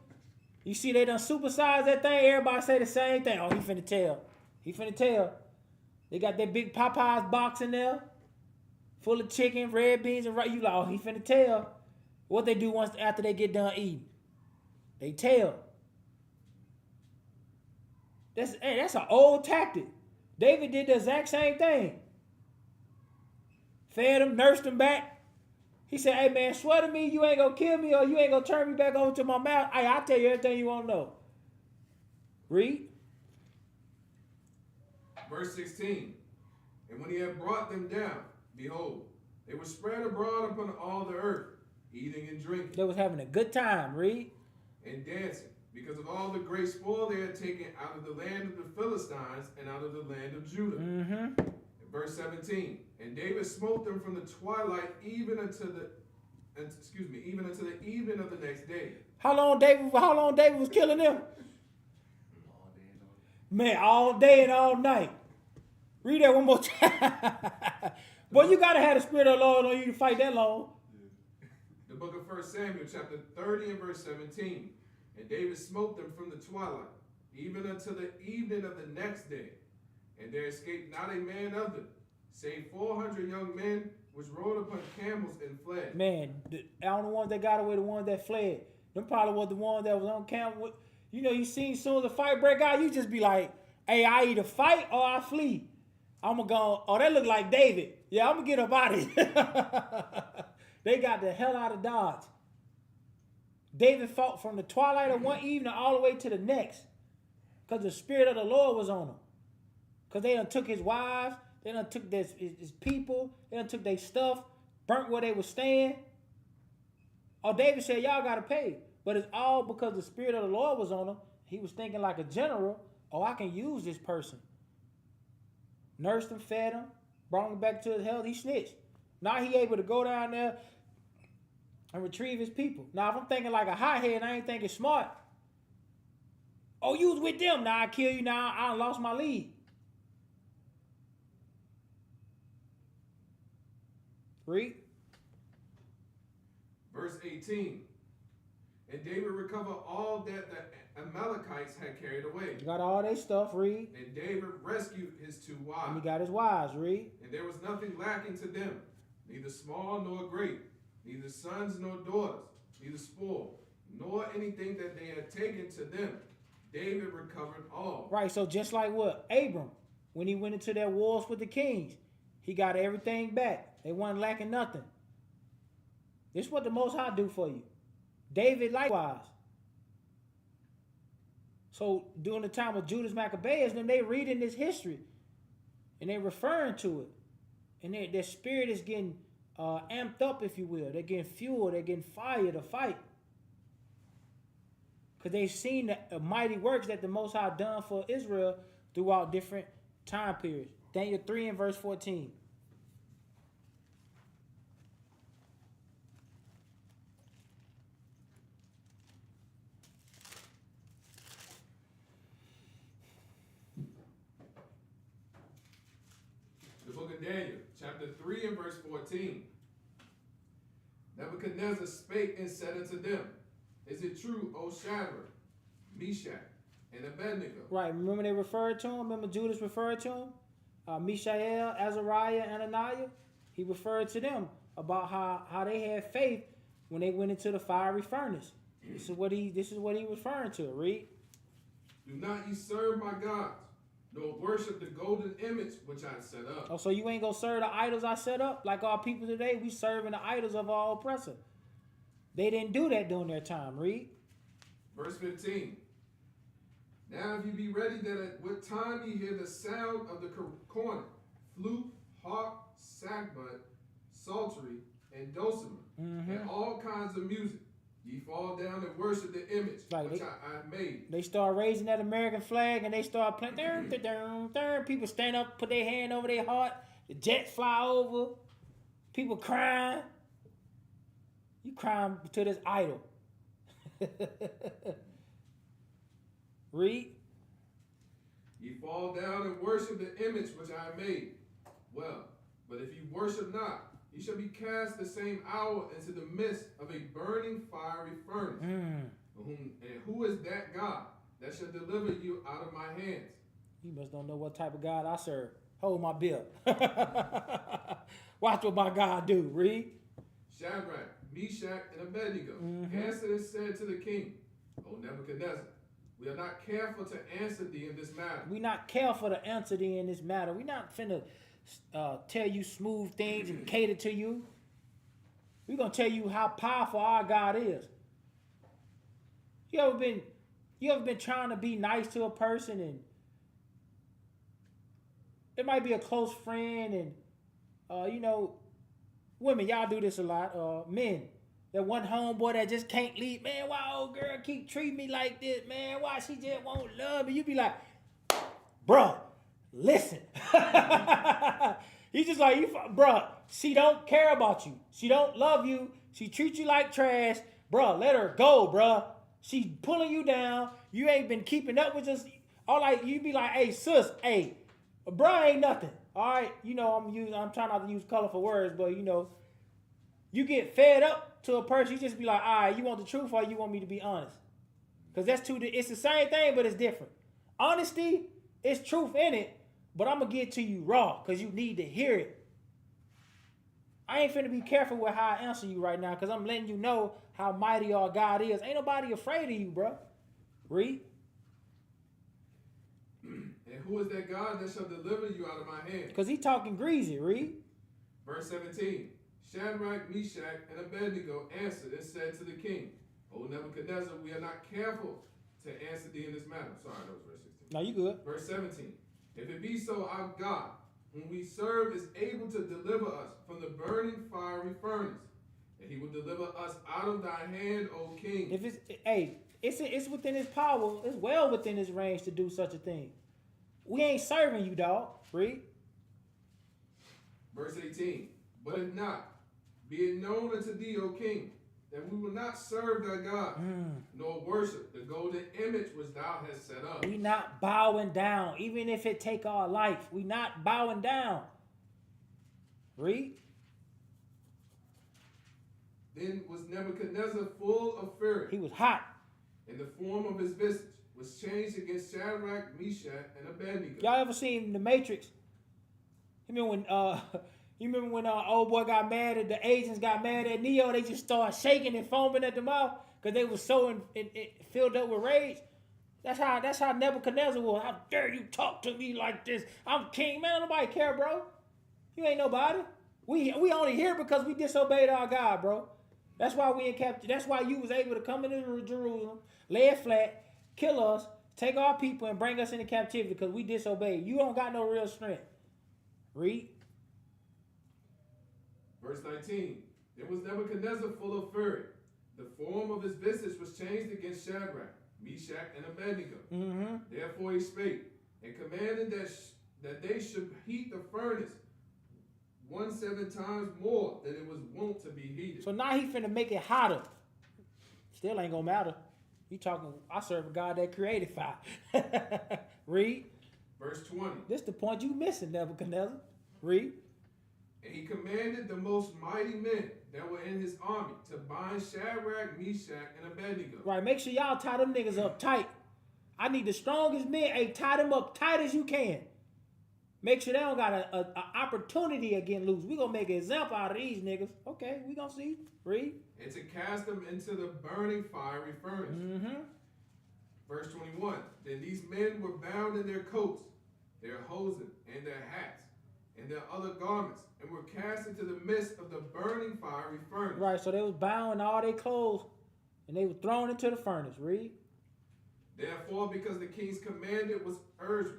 You see they done supersized that thing. Everybody say the same thing. Oh, he finna tell. He finna tell. They got that big Popeyes box in there, full of chicken, red beans, and rice. You like, oh, he finna tell. What they do once after they get done eating? They tell. That's an old tactic. David did the exact same thing. Fed him, nursed him back. He said, hey man, swear to me you ain't gonna kill me or you ain't gonna turn me back over to my mouth. Hey, I'll tell you everything you want to know. Read. Verse 16. And when he had brought them down, behold, they were spread abroad upon all the earth, eating and drinking. They was having a good time. Read. And dancing, because of all the great spoil they had taken out of the land of the Philistines and out of the land of Judah. Verse 17. And David smote them from the twilight even unto the even of the next day. How long David was killing them? Man, all day and all night. Read that one more time. Boy, you gotta have the Spirit of the Lord on you to fight that long. The book of 1 Samuel, chapter 30 and verse 17. And David smote them from the twilight, even until the evening of the next day. And there escaped not a man of them, save 400 young men, which rode upon camels and fled. Man, all the ones that got away, the ones that fled, them probably was the ones that was on camel. You know, you seen soon as the fight break out, you just be like, hey, I either fight or I flee. I'm going to go, oh, that look like David. Yeah, I'm going to get up out of here. They got the hell out of Dodge. David fought from the twilight of one evening all the way to the next because the Spirit of the Lord was on him. Because they done took his wives, they done took his people, they done took their stuff, burnt where they were staying. Oh, David said, y'all got to pay. But it's all because the Spirit of the Lord was on him. He was thinking like a general, oh, I can use this person. Nursed him, fed him, brought him back to his health. He snitched. Now he able to go down there and retrieve his people. Now, if I'm thinking like a hothead, I ain't thinking smart. Oh, you was with them. Now I kill you. Now I lost my lead. Read. Verse 18. And David recovered all that the Amalekites had carried away. You got all their stuff. Read. And David rescued his 2 wives. And he got his wives. Read. And there was nothing lacking to them, neither small nor great, neither sons nor daughters, neither spoil, nor anything that they had taken to them. David recovered all. Right, so just like what? Abram, when he went into their wars with the kings, he got everything back. They weren't lacking nothing. This is what the Most High do for you. David likewise. So during the time of Judas Maccabeus, then they reading this history, and they referring to it. And their spirit is getting amped up, if you will. They're getting fueled. They're getting fire to fight. Because they've seen the mighty works that the Most High done for Israel throughout different time periods. Daniel 3 and verse 14. The book of Daniel, chapter 3 and verse 14. Nebuchadnezzar spake and said unto them, is it true, O Shadrach, Meshach, and Abednego? Right, remember they referred to him? Remember Judas referred to him? Mishael, Azariah, Ananiah? He referred to them about how they had faith when they went into the fiery furnace. This is what he was referring to. Read. Do not ye serve my gods, nor worship the golden image which I set up. Oh, so you ain't gonna serve the idols I set up? Like our people today, we serving the idols of our oppressor. They didn't do that during their time. Read. Verse 15. Now if you be ready that at what time ye hear the sound of the cornet, flute, harp, sackbut, psaltery, and dulcimer, and all kinds of music, ye fall down and worship the image which I have made. They start raising that American flag and they start playing. People stand up, put their hand over their heart. The jets fly over. People crying. You crying to this idol. Read. Ye fall down and worship the image which I have made. Well, but if you worship not, ye shall be cast the same hour into the midst of a burning fiery furnace. And who is that God that shall deliver you out of my hands? You must don't know what type of God I serve. Hold my bill. Watch what my God do. Read. Shadrach, Meshach, and Abednego answered and said to the king, O Nebuchadnezzar, we are not careful to answer thee in this matter. We not careful to answer thee in this matter. We not finna tell you smooth things and cater to you. We're gonna tell you how powerful our God is. You ever been trying to be nice to a person, and it might be a close friend, and women, y'all do this a lot. Men, that one homeboy that just can't leave. Man, why old girl keep treating me like this? Man, why she just won't love me? You be like, bruh, listen. He's just like, bruh, she don't care about you. She don't love you. She treats you like trash. bruh, let her go, bruh. She's pulling you down. You ain't been keeping up with us. All like you be like, hey, sis, hey, bruh ain't nothing. All right, you know I'm trying not to use colorful words, but you know, you get fed up to a person, you just be like, all right, you want the truth or you want me to be honest? Because it's the same thing, but it's different. Honesty, it's truth in it, but I'm gonna get to you raw because you need to hear it. I ain't finna be careful with how I answer you right now because I'm letting you know how mighty our God is. Ain't nobody afraid of you, bro. Read. And who is that God that shall deliver you out of my hand? Because he talking greasy. Read. Verse 17. Shadrach, Meshach, and Abednego answered and said to the king, O Nebuchadnezzar, we are not careful to answer thee in this matter. Sorry, that was verse 16. No, you good. Verse 17. If it be so, our God, whom we serve, is able to deliver us from the burning fiery furnace, and he will deliver us out of thy hand, O king. If it's within his power, it's well within his range to do such a thing. We ain't serving you, dog. Read. Verse 18. But if not, be it known unto thee, O king, that we will not serve thy God, nor worship the golden image which thou hast set up. We not bowing down, even if it take our life. We not bowing down. Read. Then was Nebuchadnezzar full of fury. He was hot. And the form of his visage was changed against Shadrach, Meshach, and Abednego. Y'all ever seen The Matrix? You remember when old boy got mad at the agents got mad at Neo? They just started shaking and foaming at the mouth because they were so filled up with rage. That's how Nebuchadnezzar was. How dare you talk to me like this? I'm king, man. Nobody care, bro. You ain't nobody. We only here because we disobeyed our God, bro. That's why we in captivity. That's why you was able to come into Jerusalem, lay it flat, kill us, take our people, and bring us into captivity because we disobeyed. You don't got no real strength. Read. Verse 19. There was Nebuchadnezzar full of fury. The form of his visage was changed against Shadrach, Meshach, and Abednego. Mm-hmm. Therefore he spake, and commanded that they should heat the furnace 17 times more than it was wont to be heated. So now he finna make it hotter. Still ain't gonna matter. You talking, I serve a God that created fire. Read. Verse 20. This the point you missing, Nebuchadnezzar. Read. And he commanded the most mighty men that were in his army to bind Shadrach, Meshach, and Abednego. Right, make sure y'all tie them niggas up tight. I need the strongest men. Hey, tie them up tight as you can. Make sure they don't got an opportunity of getting loose. We gonna make an example out of these niggas. Okay, we gonna see. Read. And to cast them into the burning fiery furnace. Mm-hmm. Verse 21. Then these men were bound in their coats, their hosen, and their hats, and their other garments, and were cast into the midst of the burning fiery furnace. Right, so they was bound in all their clothes, and they were thrown into the furnace. Read. Therefore, because the king's commandment was urgent,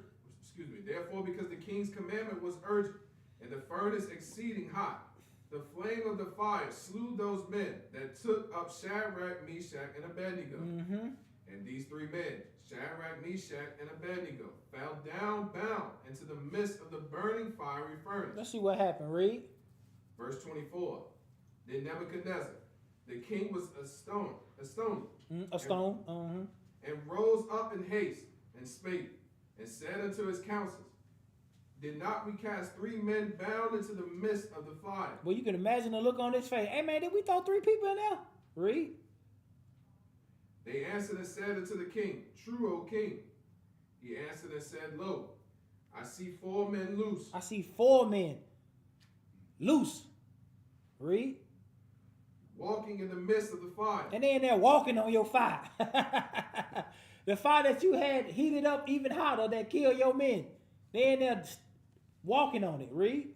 therefore, because the king's commandment was urgent, and the furnace exceeding hot, the flame of the fire slew those men that took up Shadrach, Meshach, and Abednego. Mm-hmm. And these three men, Shadrach, Meshach, and Abednego, fell down bound into the midst of the burning fiery furnace. Let's see what happened. Read. Verse 24. Then Nebuchadnezzar, the king, was astonished, and rose up in haste, and spake, and said unto his counselors, Did not we cast 3 men bound into the midst of the fire? Well, you can imagine the look on his face. Hey, man, did we throw 3 people in there? Read. They answered and said unto the king, True, O king. He answered and said, Lo, I see 4 men loose. I see 4 men loose. Read. Walking in the midst of the fire. And they in there walking on your fire. The fire that you had heated up even hotter that killed your men. They in there walking on it. Read.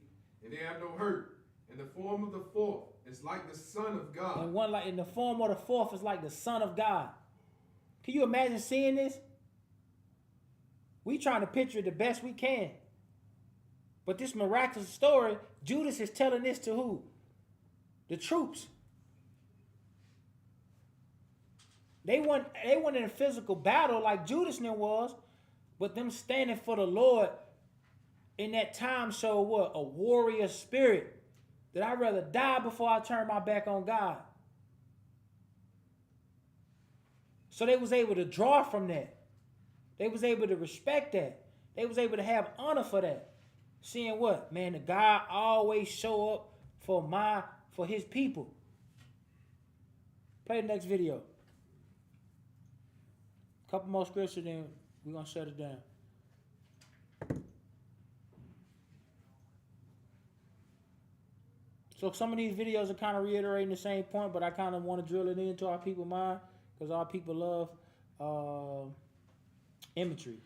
And they have no hurt. And the form of the 4th is like the Son of God. And one like in the form of the 4th is like the Son of God. Can you imagine seeing this? We trying to picture it the best we can. But this miraculous story, Judas is telling this to who? The troops. They weren't in a physical battle like Judas was, but them standing for the Lord in that time showed what? A warrior spirit. That I'd rather die before I turn my back on God. So they was able to draw from that. They was able to respect that. They was able to have honor for that. Seeing what? Man, the God always show up for his people. Play the next video. Couple more scriptures, then we're gonna shut it down. So some of these videos are kind of reiterating the same point, but I kind of want to drill it into our people's mind because our people love imagery.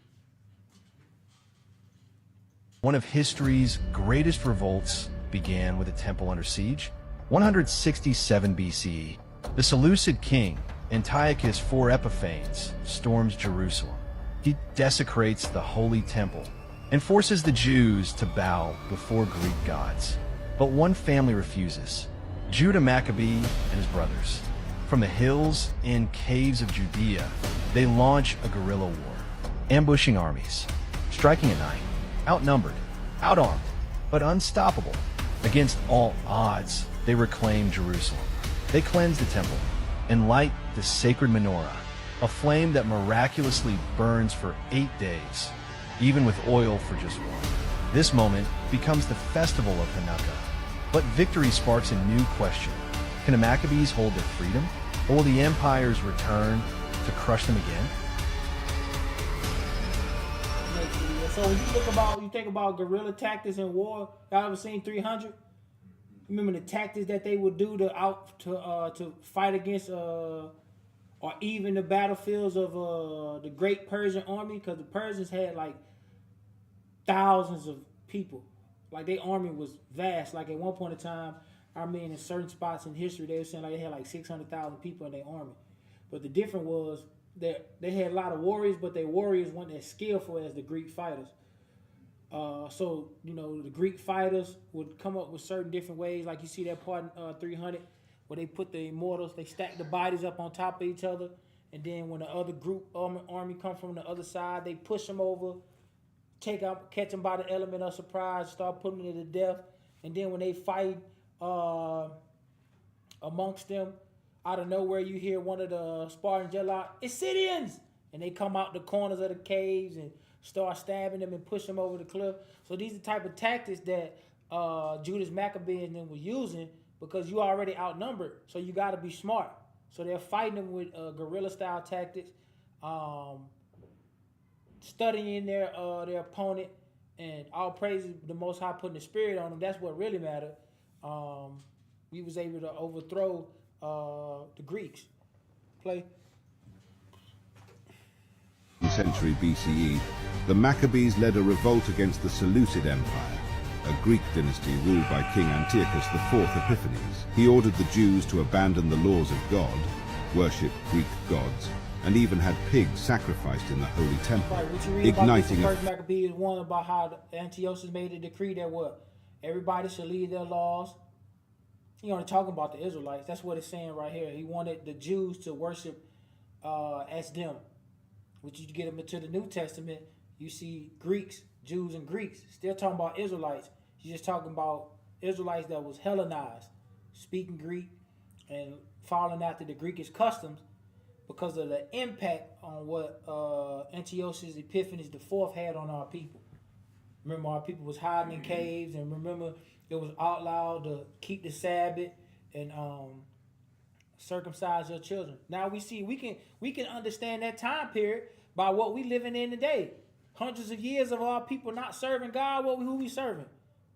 One of history's greatest revolts began with a temple under siege. 167 BCE, the Seleucid king, Antiochus IV Epiphanes, storms Jerusalem. He desecrates the holy temple and forces the Jews to bow before Greek gods. But one family refuses, Judah Maccabee and his brothers. From the hills and caves of Judea, they launch a guerrilla war, ambushing armies, striking at night, outnumbered, outarmed, but unstoppable. Against all odds, they reclaim Jerusalem. They cleanse the temple and light the sacred menorah, a flame that miraculously burns for 8 days, even with oil for just one. This moment becomes the festival of Hanukkah. But victory sparks a new question. Can the Maccabees hold their freedom, or will the empires return to crush them again? So when you think about guerrilla tactics in war, y'all ever seen 300? Remember the tactics that they would do to fight against or even the battlefields of the great Persian army, because the Persians had like thousands of people. Like their army was vast. Like at one point in time, I mean, in certain spots in history, they were saying like they had like 600,000 people in their army. But the difference was that they had a lot of warriors, but their warriors weren't as skillful as the Greek fighters. So, you know, the Greek fighters would come up with certain different ways. Like you see that part in 300 where they put the immortals, they stack the bodies up on top of each other. And then when the other group army come from the other side, they push them over, catch them by the element of surprise, start putting them to death. And then when they fight amongst them, out of nowhere you hear one of the Spartans yell out, "It's Scythians!" And they come out the corners of the caves and start stabbing them and push them over the cliff. So these are the type of tactics that Judas Maccabee and them were using, because you already outnumbered, so you got to be smart. So they're fighting them with guerrilla style tactics, studying their opponent, and all praises the Most High putting the spirit on them. That's what really mattered. We was able to overthrow the Greeks. Play. Century BCE, the Maccabees led a revolt against the Seleucid Empire, a Greek dynasty ruled by King Antiochus IV Epiphanes. He ordered the Jews to abandon the laws of God, worship Greek gods, and even had pigs sacrificed in the holy temple, igniting First Maccabees 1 about how Antiochus made a decree that what everybody should leave their laws. He only talking about the Israelites. That's what it's saying right here. He wanted the Jews to worship as them. Which you get them into the New Testament, you see Greeks, Jews and Greeks. Still talking about Israelites. You're just talking about Israelites that was Hellenized, speaking Greek and following after the Greekish customs because of the impact on what Antiochus Epiphanes IV had on our people. Remember, our people was hiding in caves, and remember, it was outlawed to keep the Sabbath and circumcise your children. Now we see we can understand that time period by what we living in today. Hundreds of years of our people not serving God. Who we serving?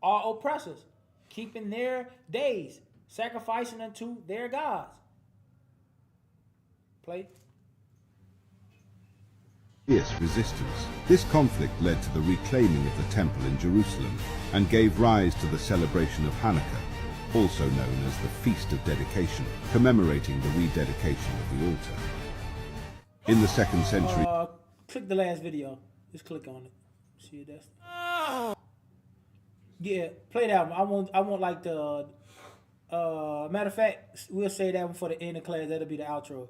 Our oppressors, keeping their days, sacrificing unto their gods. Play. fierce resistance. This conflict led to the reclaiming of the temple in Jerusalem and gave rise to the celebration of Hanukkah, also known as the Feast of Dedication, commemorating the rededication of the altar. In the 2nd century... Click the last video. Just click on it. See if that's... Yeah, play that one. I want like the... matter of fact, we'll say that one for the end of class. That'll be the outro.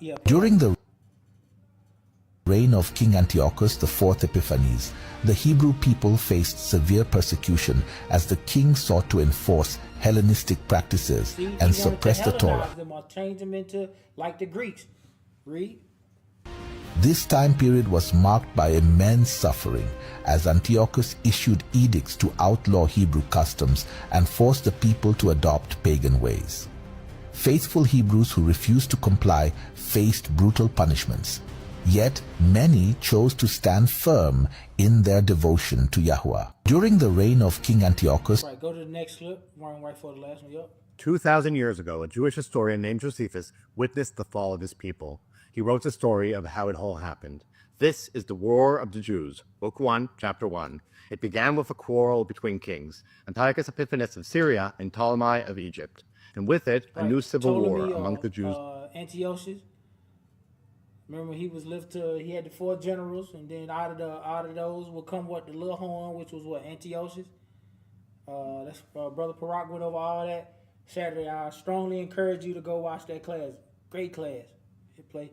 Yeah. During the reign of King Antiochus IV Epiphanes, the Hebrew people faced severe persecution as the king sought to enforce Hellenistic practices and suppress the Torah. Them or change them into like the Greeks. Read. This time period was marked by immense suffering as Antiochus issued edicts to outlaw Hebrew customs and forced the people to adopt pagan ways. Faithful Hebrews who refused to comply faced brutal punishments. Yet many chose to stand firm in their devotion to Yahweh. During the reign of King Antiochus, Right, go to the next clip. Run right for the last one. Yup. 2,000 years ago, a Jewish historian named Josephus witnessed the fall of his people. He wrote the story of how it all happened. This is the War of the Jews, Book 1, Chapter 1. It began with a quarrel between kings, Antiochus Epiphanes of Syria and Ptolemy of Egypt, and with it, a new civil war among the Jews. Antiochus. Remember, he was he had the 4 generals, and then out of those would come the little horn, which was Antiochus. That's Brother Parak went over all that Saturday. I strongly encourage you to go watch that class. Great class. It play.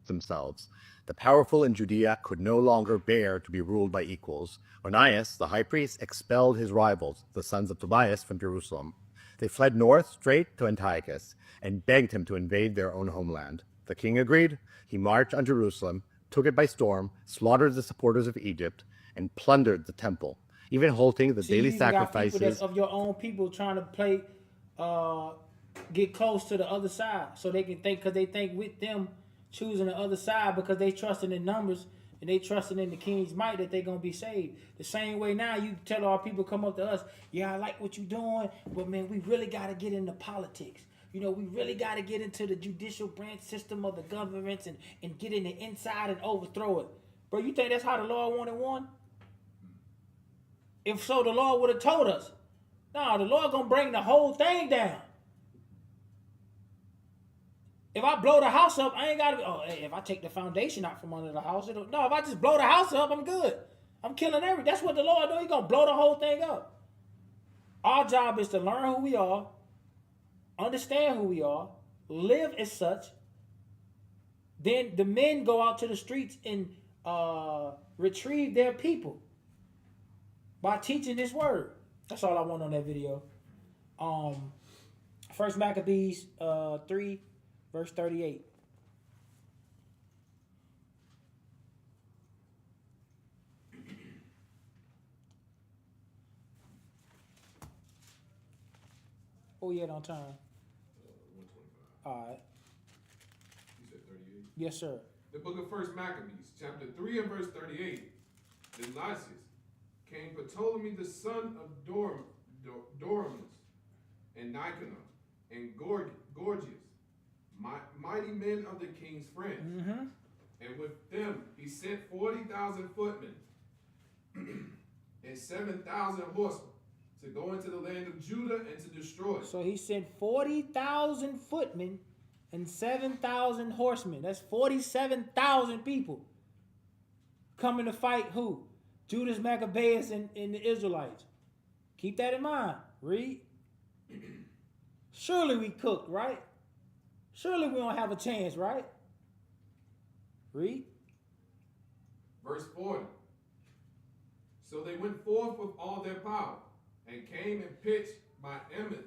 Themselves. The powerful in Judea could no longer bear to be ruled by equals. Onias, the high priest, expelled his rivals, the sons of Tobias, from Jerusalem. They fled north straight to Antiochus and begged him to invade their own homeland. The king agreed. He marched on Jerusalem, took it by storm, slaughtered the supporters of Egypt, and plundered the temple, even halting the daily sacrifices. Got people of your own people trying to play, get close to the other side, so they can think, because they think with them choosing the other side because they trusting in numbers and they trusting in the king's might that they gonna be saved. The same way now you tell our people come up to us, yeah, I like what you doing, but man, we really gotta get into politics. You know, we really got to get into the judicial branch system of the governments and get in the inside and overthrow it. Bro, you think that's how the Lord wanted one? If so, the Lord would have told us. No, the Lord going to bring the whole thing down. If I blow the house up, I ain't got to if I take the foundation out from under the house, if I just blow the house up, I'm good. I'm killing everything. That's what the Lord do. He's going to blow the whole thing up. Our job is to learn who we are, understand who we are, live as such. Then the men go out to the streets and retrieve their people by teaching this word. That's all I want on that video. First Maccabees 3, verse 38. Oh yeah, on time. 125. All right. You said 38? Yes, sir. The book of First Maccabees, chapter 3 and verse 38. Then Lysias came Ptolemy the son of Doramus, and Nicanor, and Gorgias, mighty men of the king's friends. Mm-hmm. And with them he sent 40,000 footmen and 7,000 horsemen to go into the land of Judah and to destroy it. So he sent 40,000 footmen and 7,000 horsemen. That's 47,000 people coming to fight who? Judas Maccabeus and the Israelites. Keep that in mind. Read. Surely we cooked, right? Surely we don't have a chance, right? Read. Verse 40. So they went forth with all their power and came and pitched by Emmaus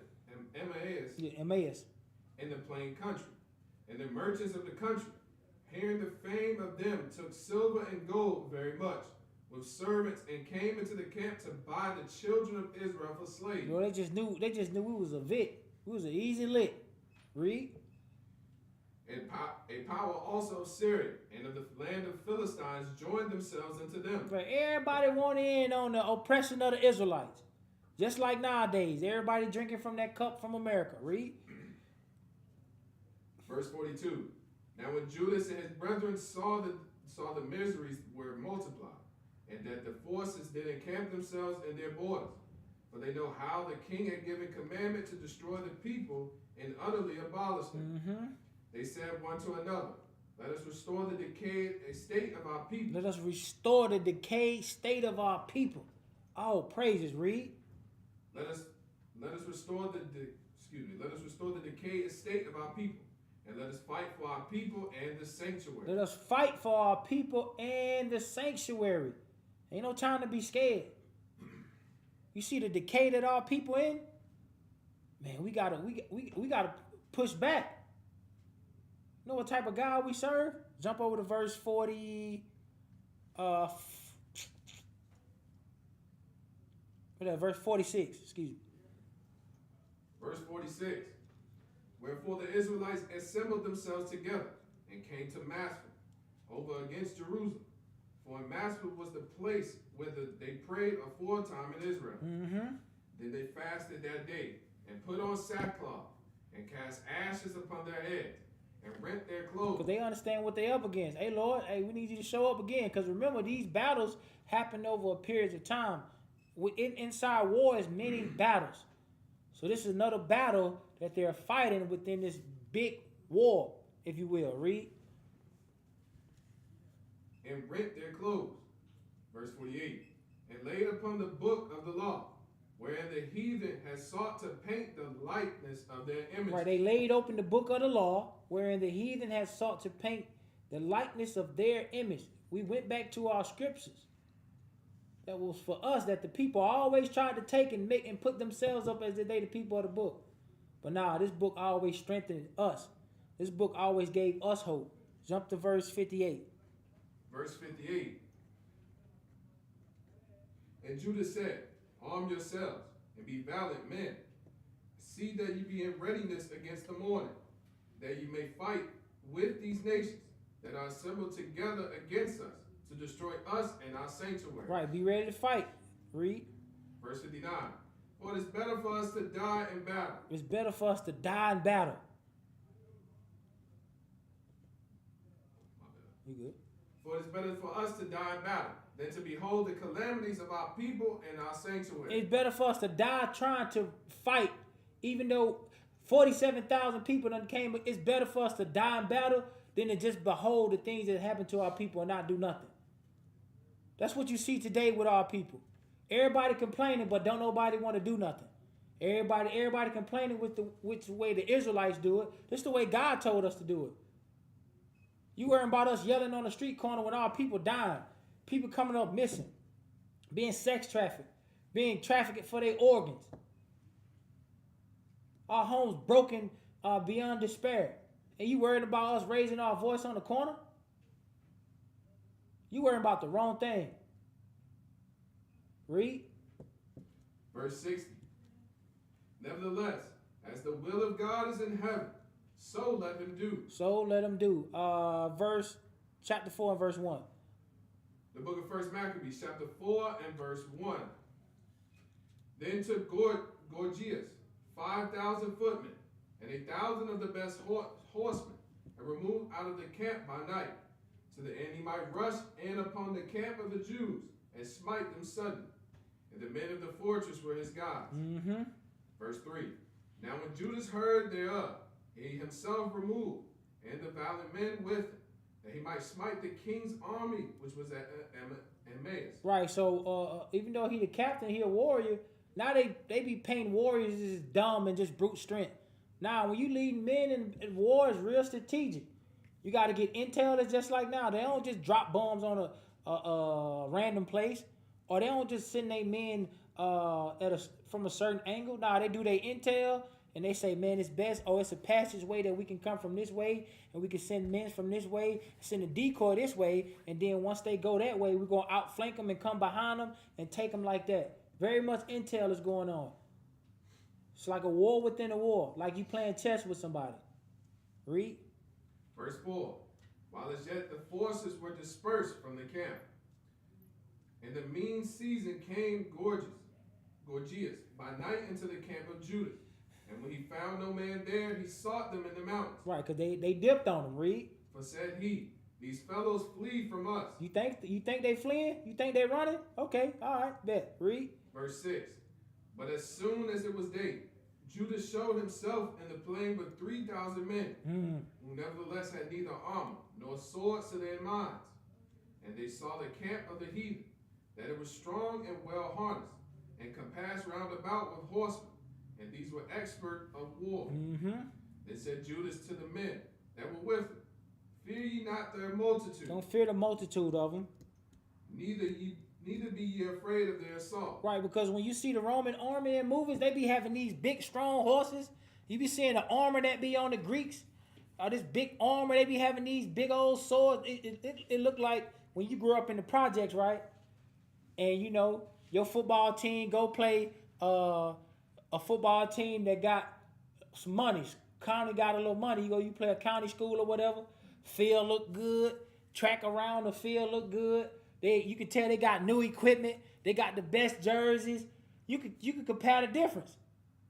in the plain country. And the merchants of the country, hearing the fame of them, took silver and gold very much, with servants, and came into the camp to buy the children of Israel for slaves. Well, they just knew we was a vic. We was an easy lick. Read. And a power also of Syria and of the land of Philistines joined themselves into them. Right. Everybody wanted in on the oppression of the Israelites. Just like nowadays, everybody drinking from that cup from America. Read. Verse 42. Now when Judas and his brethren saw the miseries were multiplied, and that the forces did encamp themselves in their borders, for they know how the king had given commandment to destroy the people and utterly abolish them. Mm-hmm. They said one to another, let us restore the decayed state of our people. Let us restore the decayed state of our people. Oh, praises, read. Let us restore the decayed estate of our people, And let us fight for our people and the sanctuary. Let us fight for our people and the sanctuary. Ain't no time to be scared. You see the decay that our people in? Man, we gotta push back. You know what type of God we serve? Jump over to verse 40. Verse 46. Excuse me. Verse 46. Wherefore the Israelites assembled themselves together and came to Maspah over against Jerusalem. For in Maspah was the place where they prayed aforetime in Israel. Mm-hmm. Then they fasted that day and put on sackcloth and cast ashes upon their heads and rent their clothes. Because they understand what they're up against. Hey, Lord, hey, we need you to show up again. Because remember, these battles happen over a period of time. Inside war is many battles. So this is another battle that they're fighting within this big war, if you will. Read. And rent their clothes. Verse 48. And laid upon the book of the law, wherein the heathen has sought to paint the likeness of their images. Right, they laid open the book of the law, wherein the heathen has sought to paint the likeness of their image. We went back to our scriptures. That was for us, that the people always tried to take and make and put themselves up as the people of the book. But now this book always strengthened us. This book always gave us hope. Jump to verse 58. Verse 58. And Judah said, arm yourselves and be valiant men. See that you be in readiness against the morning, that you may fight with these nations that are assembled together against us to destroy us and our sanctuary. Right, be ready to fight. Read. Verse 59. For it is better for us to die in battle. It's better for us to die in battle. You good? For it is better for us to die in battle than to behold the calamities of our people and our sanctuary. It's better for us to die trying to fight, even though 47,000 people done came. It's better for us to die in battle than to just behold the things that happen to our people and not do nothing. That's what you see today with our people. Everybody complaining, but don't nobody want to do nothing. Everybody complaining with which way the Israelites do it. This is the way God told us to do it. You worrying about us yelling on the street corner when our people dying, people coming up missing, being sex trafficked, being trafficked for their organs. Our homes broken beyond despair. And you worried about us raising our voice on the corner? You worrying about the wrong thing. Read. Verse 60. Nevertheless, as the will of God is in heaven, so let him do. So let him do. Chapter 4 and verse 1. The book of 1 Maccabees, chapter 4 and verse 1. Then took Gorgias 5,000 footmen and 1,000 of the best horsemen, and removed out of the camp by night, so that he might rush in upon the camp of the Jews and smite them suddenly. And the men of the fortress were his gods. Mm-hmm. Verse 3. Now when Judas heard thereof, he himself removed, and the valiant men with him, that he might smite the king's army, which was at Emmaus. Right, so even though he the captain, he a warrior, now they be painting warriors as dumb and just brute strength. Now, when you lead men in war, it's real strategic. You got to get intel. That's just like now. They don't just drop bombs on a random place, or they don't just send their men from a certain angle. Nah, they do their intel, and they say, man, it's best. Oh, it's a passageway that we can come from this way, and we can send men from this way, send a decoy this way, and then once they go that way, we're going to outflank them and come behind them and take them like that. Very much intel is going on. It's like a war within a war, like you playing chess with somebody. Read. Verse 4. While as yet the forces were dispersed from the camp, in the mean season came Gorgias by night into the camp of Judah. And when he found no man there, he sought them in the mountains. Right, because they dipped on him. Read. For said he, these fellows flee from us. You think they fleeing? You think they running? Okay, all right, bet. Read. Verse 6. But as soon as it was day, Judah showed himself in the plain with 3,000 men, who nevertheless had neither armor nor swords to their minds. And they saw the camp of the heathen, that it was strong and well harnessed, and compassed round about with horsemen, and these were expert of war. Then said Judas to the men, that were with him. Fear ye not their multitude. Don't fear the multitude of them. Neither be ye afraid of their assault. Right, because when you see the Roman army in movies, they be having these big, strong horses. You be seeing the armor that be on the Greeks. This big armor, they be having these big old swords. It looked like when you grew up in the projects, right? And you know, your football team go play a football team that got some money. County got a little money. You play a county school or whatever. Field look good. Track around the field look good. You can tell they got new equipment. They got the best jerseys. You could compare the difference.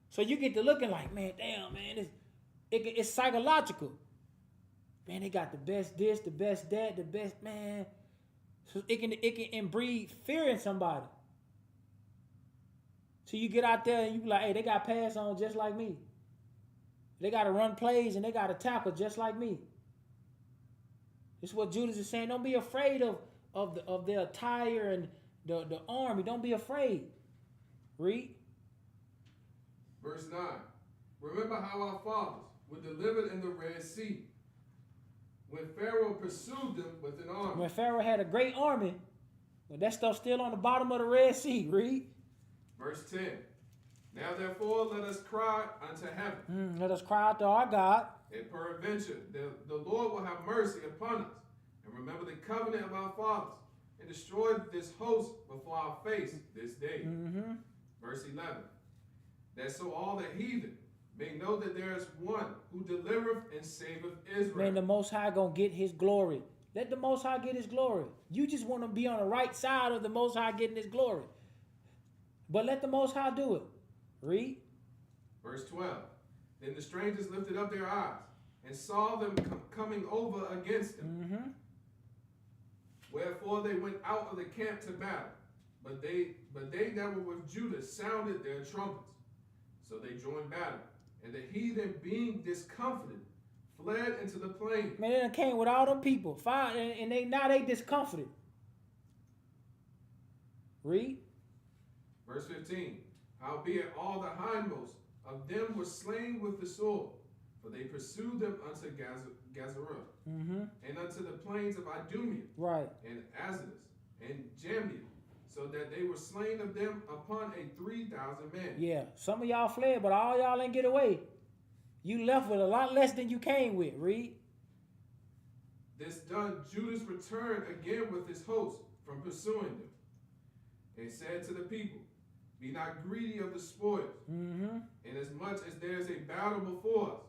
So you get to looking like, man, damn, man, it's psychological. Man, they got the best this, the best that, the best, man. So it can breed fear in somebody. So you get out there and you be like, hey, they got pass on just like me. They got to run plays and they got to tackle just like me. This is what Judas is saying. Don't be afraid of their attire and the army. Don't be afraid. Read. Verse 9. Remember how our fathers were delivered in the Red Sea, when Pharaoh pursued them with an army. When Pharaoh had a great army, but that stuff's still on the bottom of the Red Sea. Read. Verse 10. Now therefore let us cry unto heaven. Let us cry out to our God. And peradventure the Lord will have mercy upon us, and remember the covenant of our fathers, and destroy this host before our face this day. Verse 11. That so all the heathen may know that there is one who delivereth and saveth Israel. Man, the Most High gonna get his glory. Let the Most High get his glory. You just want to be on the right side of the Most High getting his glory. But let the Most High do it. Read. Verse 12. Then the strangers lifted up their eyes and saw them coming over against them. Wherefore they went out of the camp to battle. But they that were with Judah sounded their trumpets. So they joined battle. And the heathen, being discomfited, fled into the plain. Man, they came with all them people. And they discomfited. Read. Verse 15. Howbeit all the hindmost of them were slain with the sword, for they pursued them unto Gazarah, and unto the plains of Idumea, right, and Azotus, and Jamia, so that they were slain of them upon a 3,000 men. Yeah, some of y'all fled, but all y'all ain't get away. You left with a lot less than you came with. Read. This done, Judas returned again with his host from pursuing them, and said to the people, be not greedy of the spoils, inasmuch as there is a battle before us,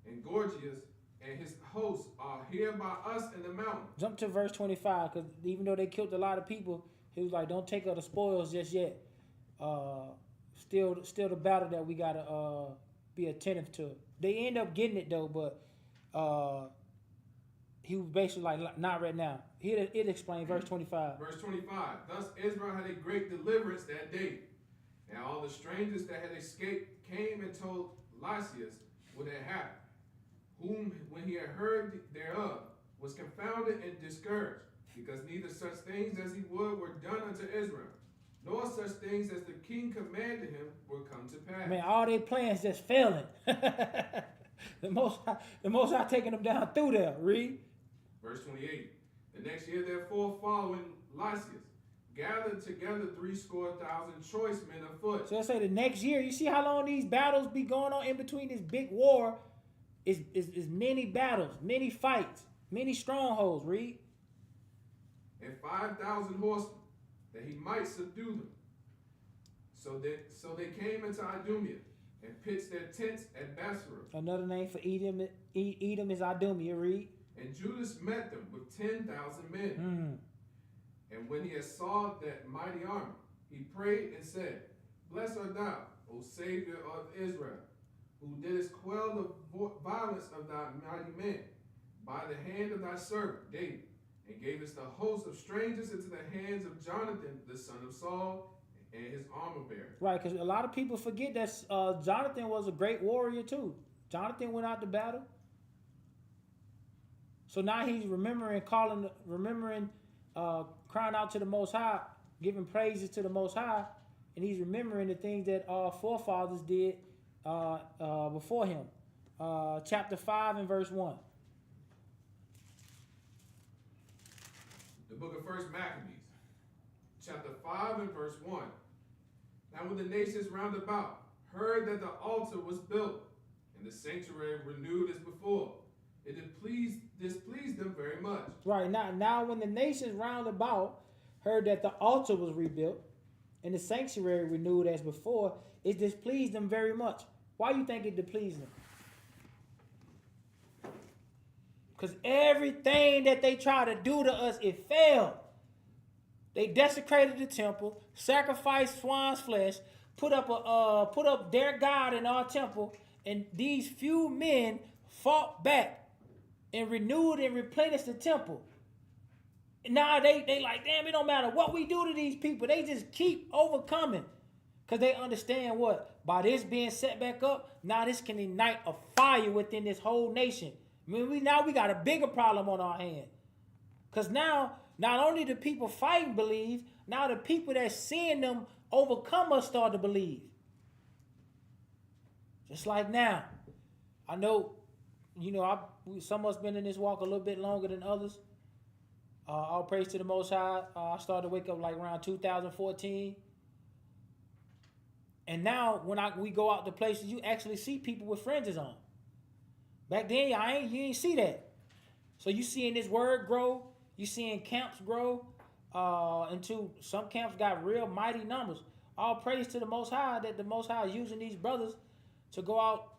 and Gorgias and his hosts are here by us in the mountain. Jump to verse 25, because even though they killed a lot of people, he was like, don't take out the spoils just yet. Still the battle that we got to be attentive to. They end up getting it, though, but he was basically like, not right now. It explained verse 25. Verse 25. Thus Israel had a great deliverance that day. And all the strangers that had escaped came and told Lysias what had happened, whom, when he had heard thereof, was confounded and discouraged, because neither such things as he would were done unto Israel, nor such things as the king commanded him were come to pass. Man, all their plans just failing. The Most High taking them down through there. Read. Verse 28. The next year, therefore, following Lysias, gathered together 70,000 choice men of foot. So let's say the next year, you see how long these battles be going on in between this big war? Is many battles, many fights, many strongholds. Read. And 5,000 horsemen, that he might subdue them. So they came into Idumea and pitched their tents at Basra. Another name for Edom is Idumea. Read. And Judas met them with 10,000 men. And when he had saw that mighty army, he prayed and said, Blessed art thou, O Savior of Israel, who didst quell the violence of thy mighty men by the hand of thy servant David, and gavest the host of strangers into the hands of Jonathan, the son of Saul, and his armor bearer. Right, because a lot of people forget that Jonathan was a great warrior too. Jonathan went out to battle. So now he's crying out to the Most High, giving praises to the Most High, and he's remembering the things that our forefathers did before him. chapter 5 and verse 1. The book of 1 Maccabees, chapter 5 and verse 1. Now when the nations round about heard that the altar was built and the sanctuary renewed as before, it displeased them very much. Right, now when the nations round about heard that the altar was rebuilt and the sanctuary renewed as before, it displeased them very much. Why do you think it displeased them? Because everything that they try to do to us, it failed. They desecrated the temple, sacrificed swine's flesh, put up their God in our temple, and these few men fought back and renewed and replenished the temple. And now they like, damn, it don't matter what we do to these people. They just keep overcoming. Because they understand what? By this being set back up, now this can ignite a fire within this whole nation. I mean, we got a bigger problem on our hand. Because now, not only the people fighting believe, now the people that seeing them overcome us start to believe. Just like now. I know, some of us been in this walk a little bit longer than others. All praise to the Most High. I started to wake up like around 2014. And now when we go out to places, you actually see people with fringes on. Back then, you ain't see that. So you seeing this word grow. You seeing camps grow. Into some camps got real mighty numbers. All praise to the Most High that the Most High is using these brothers to go out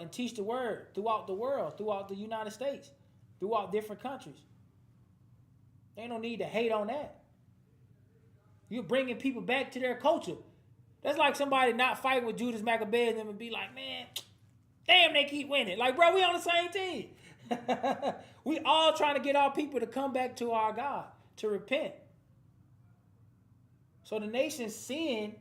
and teach the word throughout the world, throughout the United States, throughout different countries. Ain't no need to hate on that. You're bringing people back to their culture. That's like somebody not fighting with Judas Maccabees and be like, man, damn, they keep winning. Like, bro, we on the same team. We all trying to get our people to come back to our God, to repent. So the nation's seeing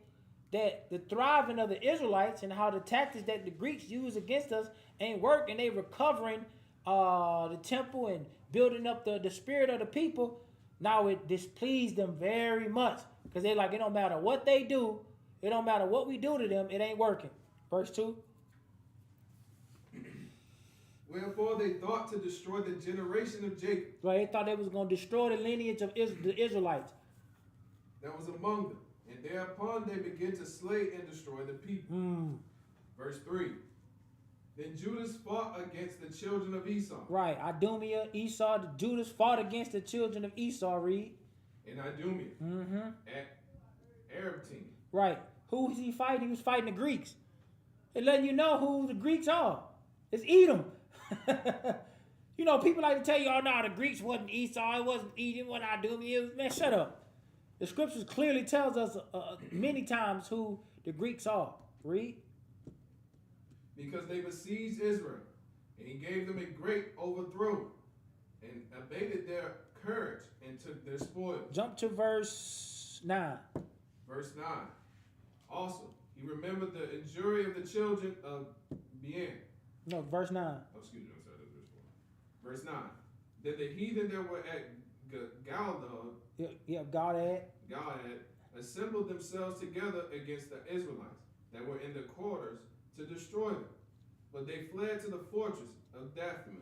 that the thriving of the Israelites and how the tactics that the Greeks use against us ain't working. They recovering the temple and building up the spirit of the people. Now it displeased them very much because they like, it don't matter what they do. It don't matter what we do to them. It ain't working. Verse 2. Wherefore they thought to destroy the generation of Jacob. Right, they thought they was going to destroy the lineage of the Israelites that was among them. And thereupon they began to slay and destroy the people. Verse 3. Then Judas fought against the children of Esau. Right, Idumea, Esau, Judas fought against the children of Esau, read. In Idumea. At Arabtine. Right. Who was he fighting? He was fighting the Greeks. They're letting you know who the Greeks are. It's Edom. People like to tell you, oh, no, the Greeks wasn't Esau, it wasn't Edom, what I do. Man, shut up. The scriptures clearly tells us many times who the Greeks are. Read. Because they besieged Israel, and he gave them a great overthrow, and abated their courage, and took their spoil. Jump to verse 9. Verse 9. Also, he remembered the injury of the children of Bien. No, verse 9. Oh, excuse me, I'm sorry, that's verse 4. Verse 9. That the heathen that were at Galaad assembled themselves together against the Israelites that were in the quarters to destroy them. But they fled to the fortress of Daphne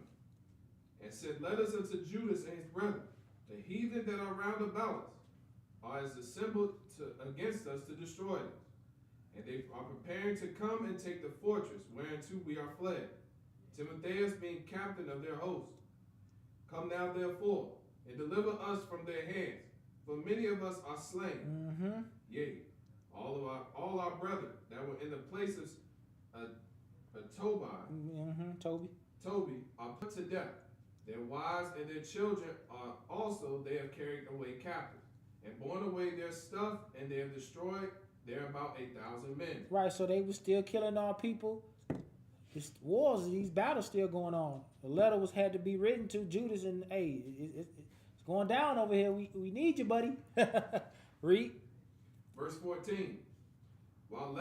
and said, let us unto Judas and his brethren, the heathen that are round about us, are as assembled against us to destroy us. And they are preparing to come and take the fortress whereunto we are fled, Timotheus being captain of their host. Come now therefore, and deliver us from their hands, for many of us are slain. Yea, all our brethren that were in the places of Toby are put to death. Their wives and their children are also they have carried away captive, and borne away their stuff, and they have destroyed there about 1,000 men. Right, so they were still killing our people. These wars, these battles still going on. The letter had to be written to Judas, and hey, it's going down over here. We need you, buddy. Read. Verse 14. While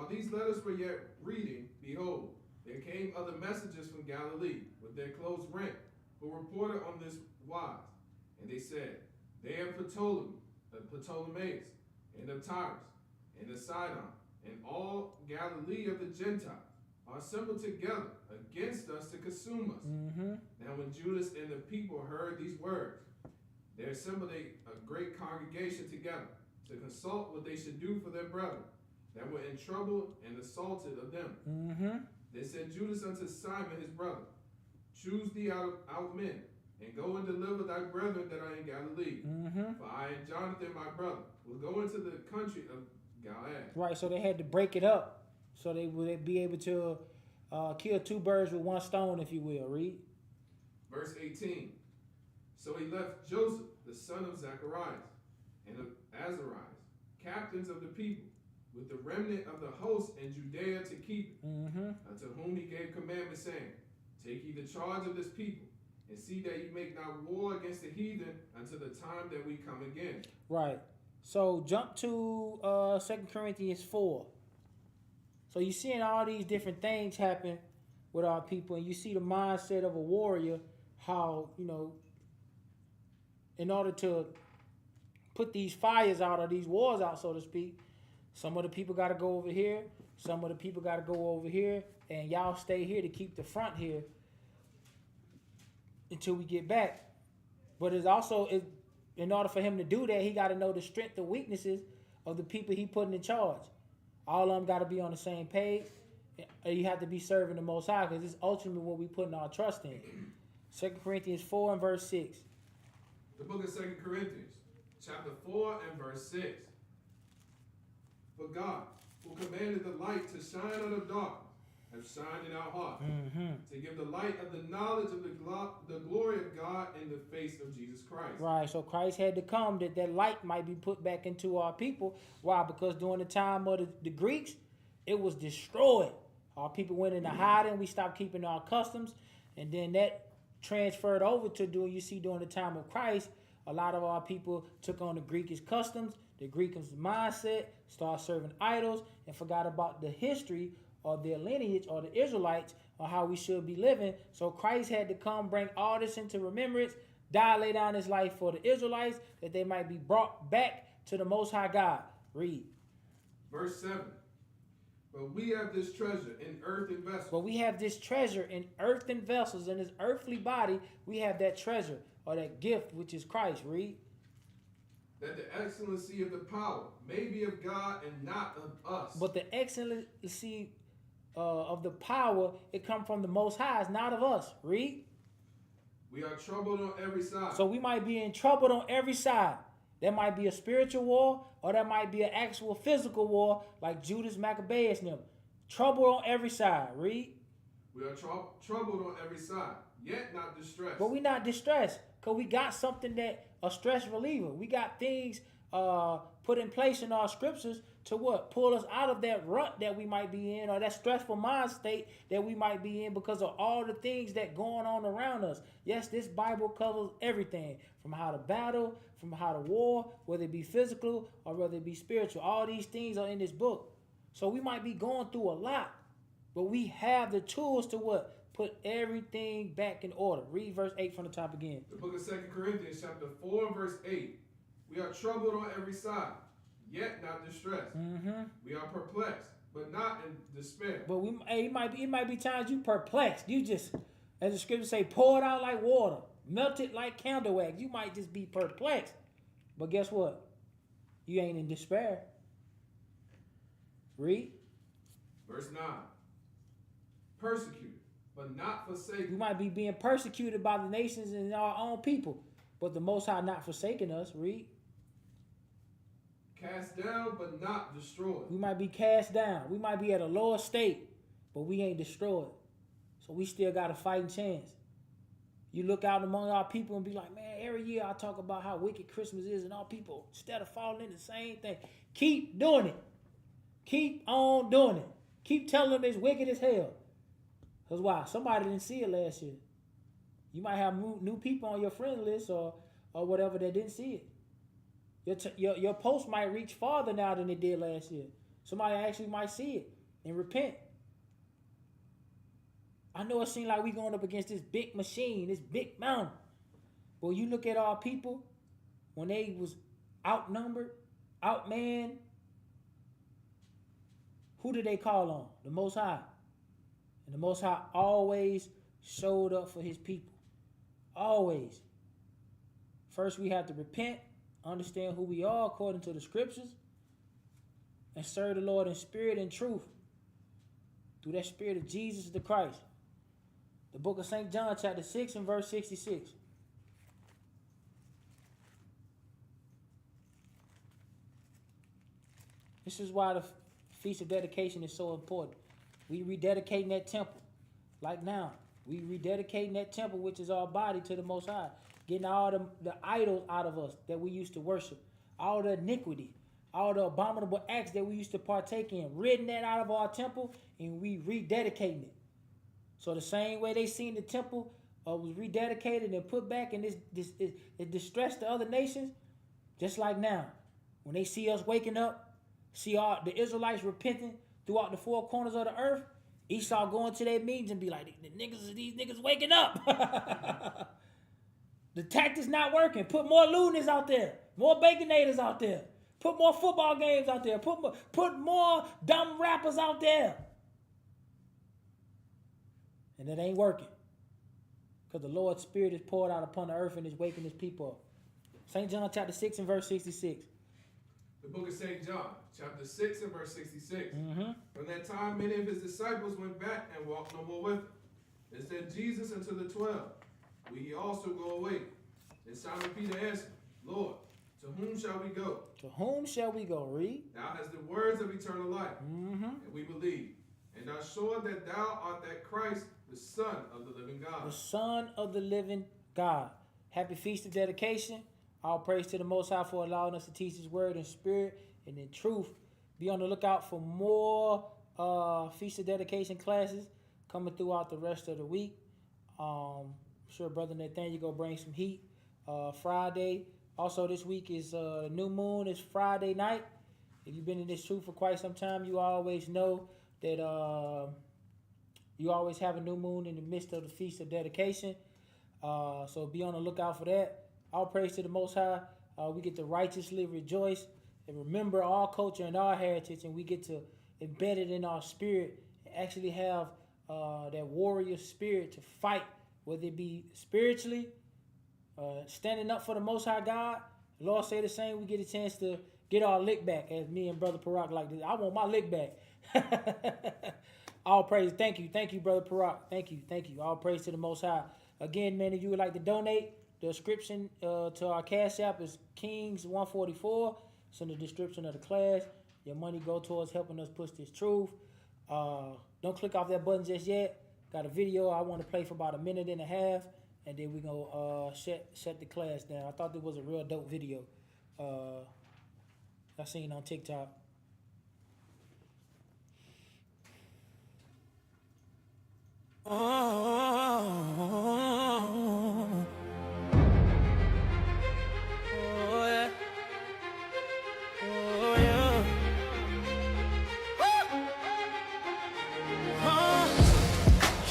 these letters were yet reading, behold, there came other messengers from Galilee with their clothes rent, who reported on this wise. And they said, they have Ptolemais, and of Tyrus, and of Sidon, and all Galilee of the Gentiles, are assembled together against us to consume us. Now when Judas and the people heard these words, they assembled a great congregation together to consult what they should do for their brethren that were in trouble and assaulted of them. They said Judas unto Simon his brother, choose thee out men, and go and deliver thy brethren that are in Galilee. For I and Jonathan my brother will go into the country of Galilee. Right, so they had to break it up so they would be able to kill two birds with one stone, if you will. Read. Verse 18. So he left Joseph, the son of Zacharias, and of Azarias, captains of the people, with the remnant of the host in Judea to keep it, unto whom he gave commandment, saying, take ye the charge of this people, and see that ye make not war against the heathen until the time that we come again. Right. So jump to 2 Corinthians 4. So you're seeing all these different things happen with our people, and you see the mindset of a warrior, how, you know, in order to put these fires out or these wars out, so to speak, some of the people got to go over here, some of the people got to go over here, and y'all stay here to keep the front here until we get back. But it's also, in order for him to do that, he got to know the strength and weaknesses of the people he putting in charge. All of them got to be on the same page. You have to be serving the Most High, because it's ultimately what we putting our trust in. 2 Corinthians 4 and verse 6. The book of 2 Corinthians, chapter 4 and verse 6. But God, who commanded the light to shine out of darkness, have shined in our heart, to give the light of the knowledge of the glory of God in the face of Jesus Christ. Right, so Christ had to come that that light might be put back into our people. Why? Because during the time of the Greeks, it was destroyed. Our people went into hiding. We stopped keeping our customs. And then that transferred over to during the time of Christ, a lot of our people took on the Greekish customs, the Greekish mindset, started serving idols, and forgot about the history or their lineage or the Israelites or how we should be living. So Christ had to come, bring all this into remembrance, die, lay down his life for the Israelites, that they might be brought back to the Most High God. Read. Verse 7. But we have this treasure in earthen vessels. But we have this treasure in earthen vessels. In this earthly body, we have that treasure or that gift, which is Christ. Read. That the excellency of the power may be of God and not of us. But the excellency of the power, it come from the Most High, it's not of us. Read. We are troubled on every side. So we might be in trouble on every side. There might be a spiritual war, or there might be an actual physical war, like Judas Maccabeus and them. Trouble on every side. Read. We are troubled on every side, yet not distressed. But we not distressed, because we got something that, a stress reliever. We got things put in place in our scriptures to what? Pull us out of that rut that we might be in, or that stressful mind state that we might be in because of all the things that going on around us. Yes, this Bible covers everything, from how to battle, from how to war, whether it be physical or whether it be spiritual. All these things are in this book. So we might be going through a lot, but we have the tools to what? Put everything back in order. Read verse 8 from the top again. The book of 2 Corinthians chapter 4 and verse 8. We are troubled on every side, yet not distressed. We are perplexed, but not in despair. But it might be times you perplexed. You just, as the scriptures say, pour it out like water, melt it like candle wax. You might just be perplexed. But guess what? You ain't in despair. Read. Verse 9. Persecuted, but not forsaken. We might be being persecuted by the nations and our own people, but the Most High not forsaking us. Read. Cast down, but not destroyed. We might be cast down. We might be at a lower state, but we ain't destroyed. So we still got a fighting chance. You look out among our people and be like, man, every year I talk about how wicked Christmas is, and our people, instead of falling into the same thing, keep doing it. Keep on doing it. Keep telling them it's wicked as hell. Because why? Somebody didn't see it last year. You might have new people on your friend list or whatever that didn't see it. Your post might reach farther now than it did last year. Somebody actually might see it and repent. I know it seems like we going up against this big machine, this big mountain. But you look at our people, when they was outnumbered, outmanned, who did they call on? The Most High. And the Most High always showed up for his people. Always. First, we have to repent, understand who we are according to the scriptures, and serve the Lord in spirit and truth through that spirit of Jesus the Christ. The book of St. John, chapter 6 and verse 66. This is why the Feast of Dedication is so important. We rededicating that temple. Like now, we rededicating that temple, which is our body, to the Most High. Getting all the idols out of us that we used to worship. All the iniquity. All the abominable acts that we used to partake in. Ridding that out of our temple, and we rededicating it. So the same way they seen the temple was rededicated and put back, and it distressed the other nations, just like now. When they see us waking up, see all the Israelites repenting throughout the four corners of the earth, Esau going to their meetings and be like, these niggas waking up. The tactics not working. Put more loonies out there. More baconators out there. Put more football games out there. Put more dumb rappers out there. And it ain't working. Because the Lord's Spirit is poured out upon the earth and is waking his people up. St. John chapter 6 and verse 66. The book of St. John, chapter 6 and verse 66. Mm-hmm. From that time, many of his disciples went back and walked no more with him. Then said Jesus unto the 12, will ye also go away? And Simon Peter answered, Lord, to whom shall we go? To whom shall we go? Read. Thou hast the words of eternal life, Mm-hmm. and we believe. And are sure that thou art that Christ, the Son of the living God. The Son of the living God. Happy Feast of Dedication. All praise to the Most High for allowing us to teach his word in spirit and in truth. Be on the lookout for more Feast of Dedication classes coming throughout the rest of the week. I'm sure Brother Nathaniel going to bring some heat. Friday. Also this week is new moon. It's Friday night. If you've been in this truth for quite some time, you always know that you always have a new moon in the midst of the Feast of Dedication. So be on the lookout for that. All praise to the Most High. We get to righteously rejoice and remember our culture and our heritage, and we get to embed it in our spirit and actually have that warrior spirit to fight, whether it be spiritually, standing up for the Most High God. The Lord say the same. We get a chance to get our lick back, as me and Brother Parak like this. I want my lick back. All praise. Thank you, Brother Parak. Thank you. All praise to the Most High. Again, man, if you would like to donate, the description to our Cash App is Kings144. It's in the description of the class. Your money go towards helping us push this truth. Don't click off that button just yet. Got a video I want to play for about a minute and a half, and then we're going to shut the class down. I thought it was a real dope video I seen on TikTok.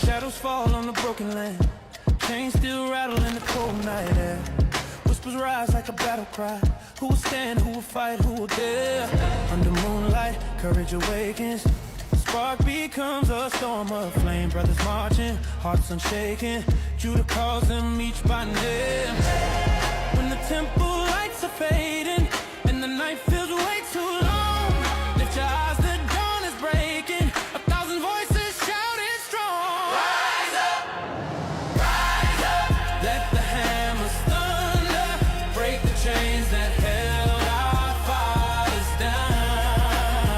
Shadows fall on the broken land. Chains still rattle in the cold night air. Whispers rise like a battle cry. Who will stand, who will fight, who will dare? Under moonlight, courage awakens. Spark becomes a storm of flame. Brothers marching, hearts unshaken. Judah calls them each by name. When the temple lights are fading and the night feels way too long, lift your eyes, the dawn is breaking. 1,000 voices shouting strong. Rise up, rise up. Let the hammers thunder, break the chains that held our fathers down.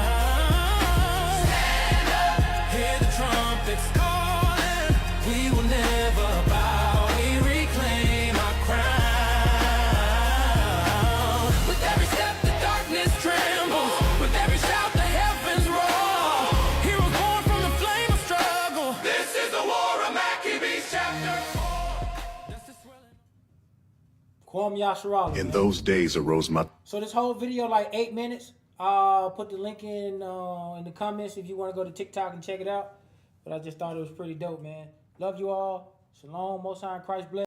Stand up, hear the trumpets calling. We will never bow, we reclaim our crown. With every step the darkness trembles, with every shout the heavens roar. Heroes born from the flame of struggle. This is the war of Maccabees chapter 4. Kwam Yasharala. In those days arose So this whole video like 8 minutes. I'll put the link in the comments if you want to go to TikTok and check it out. But I just thought it was pretty dope, man. Love you all. Shalom. Most High in Christ bless.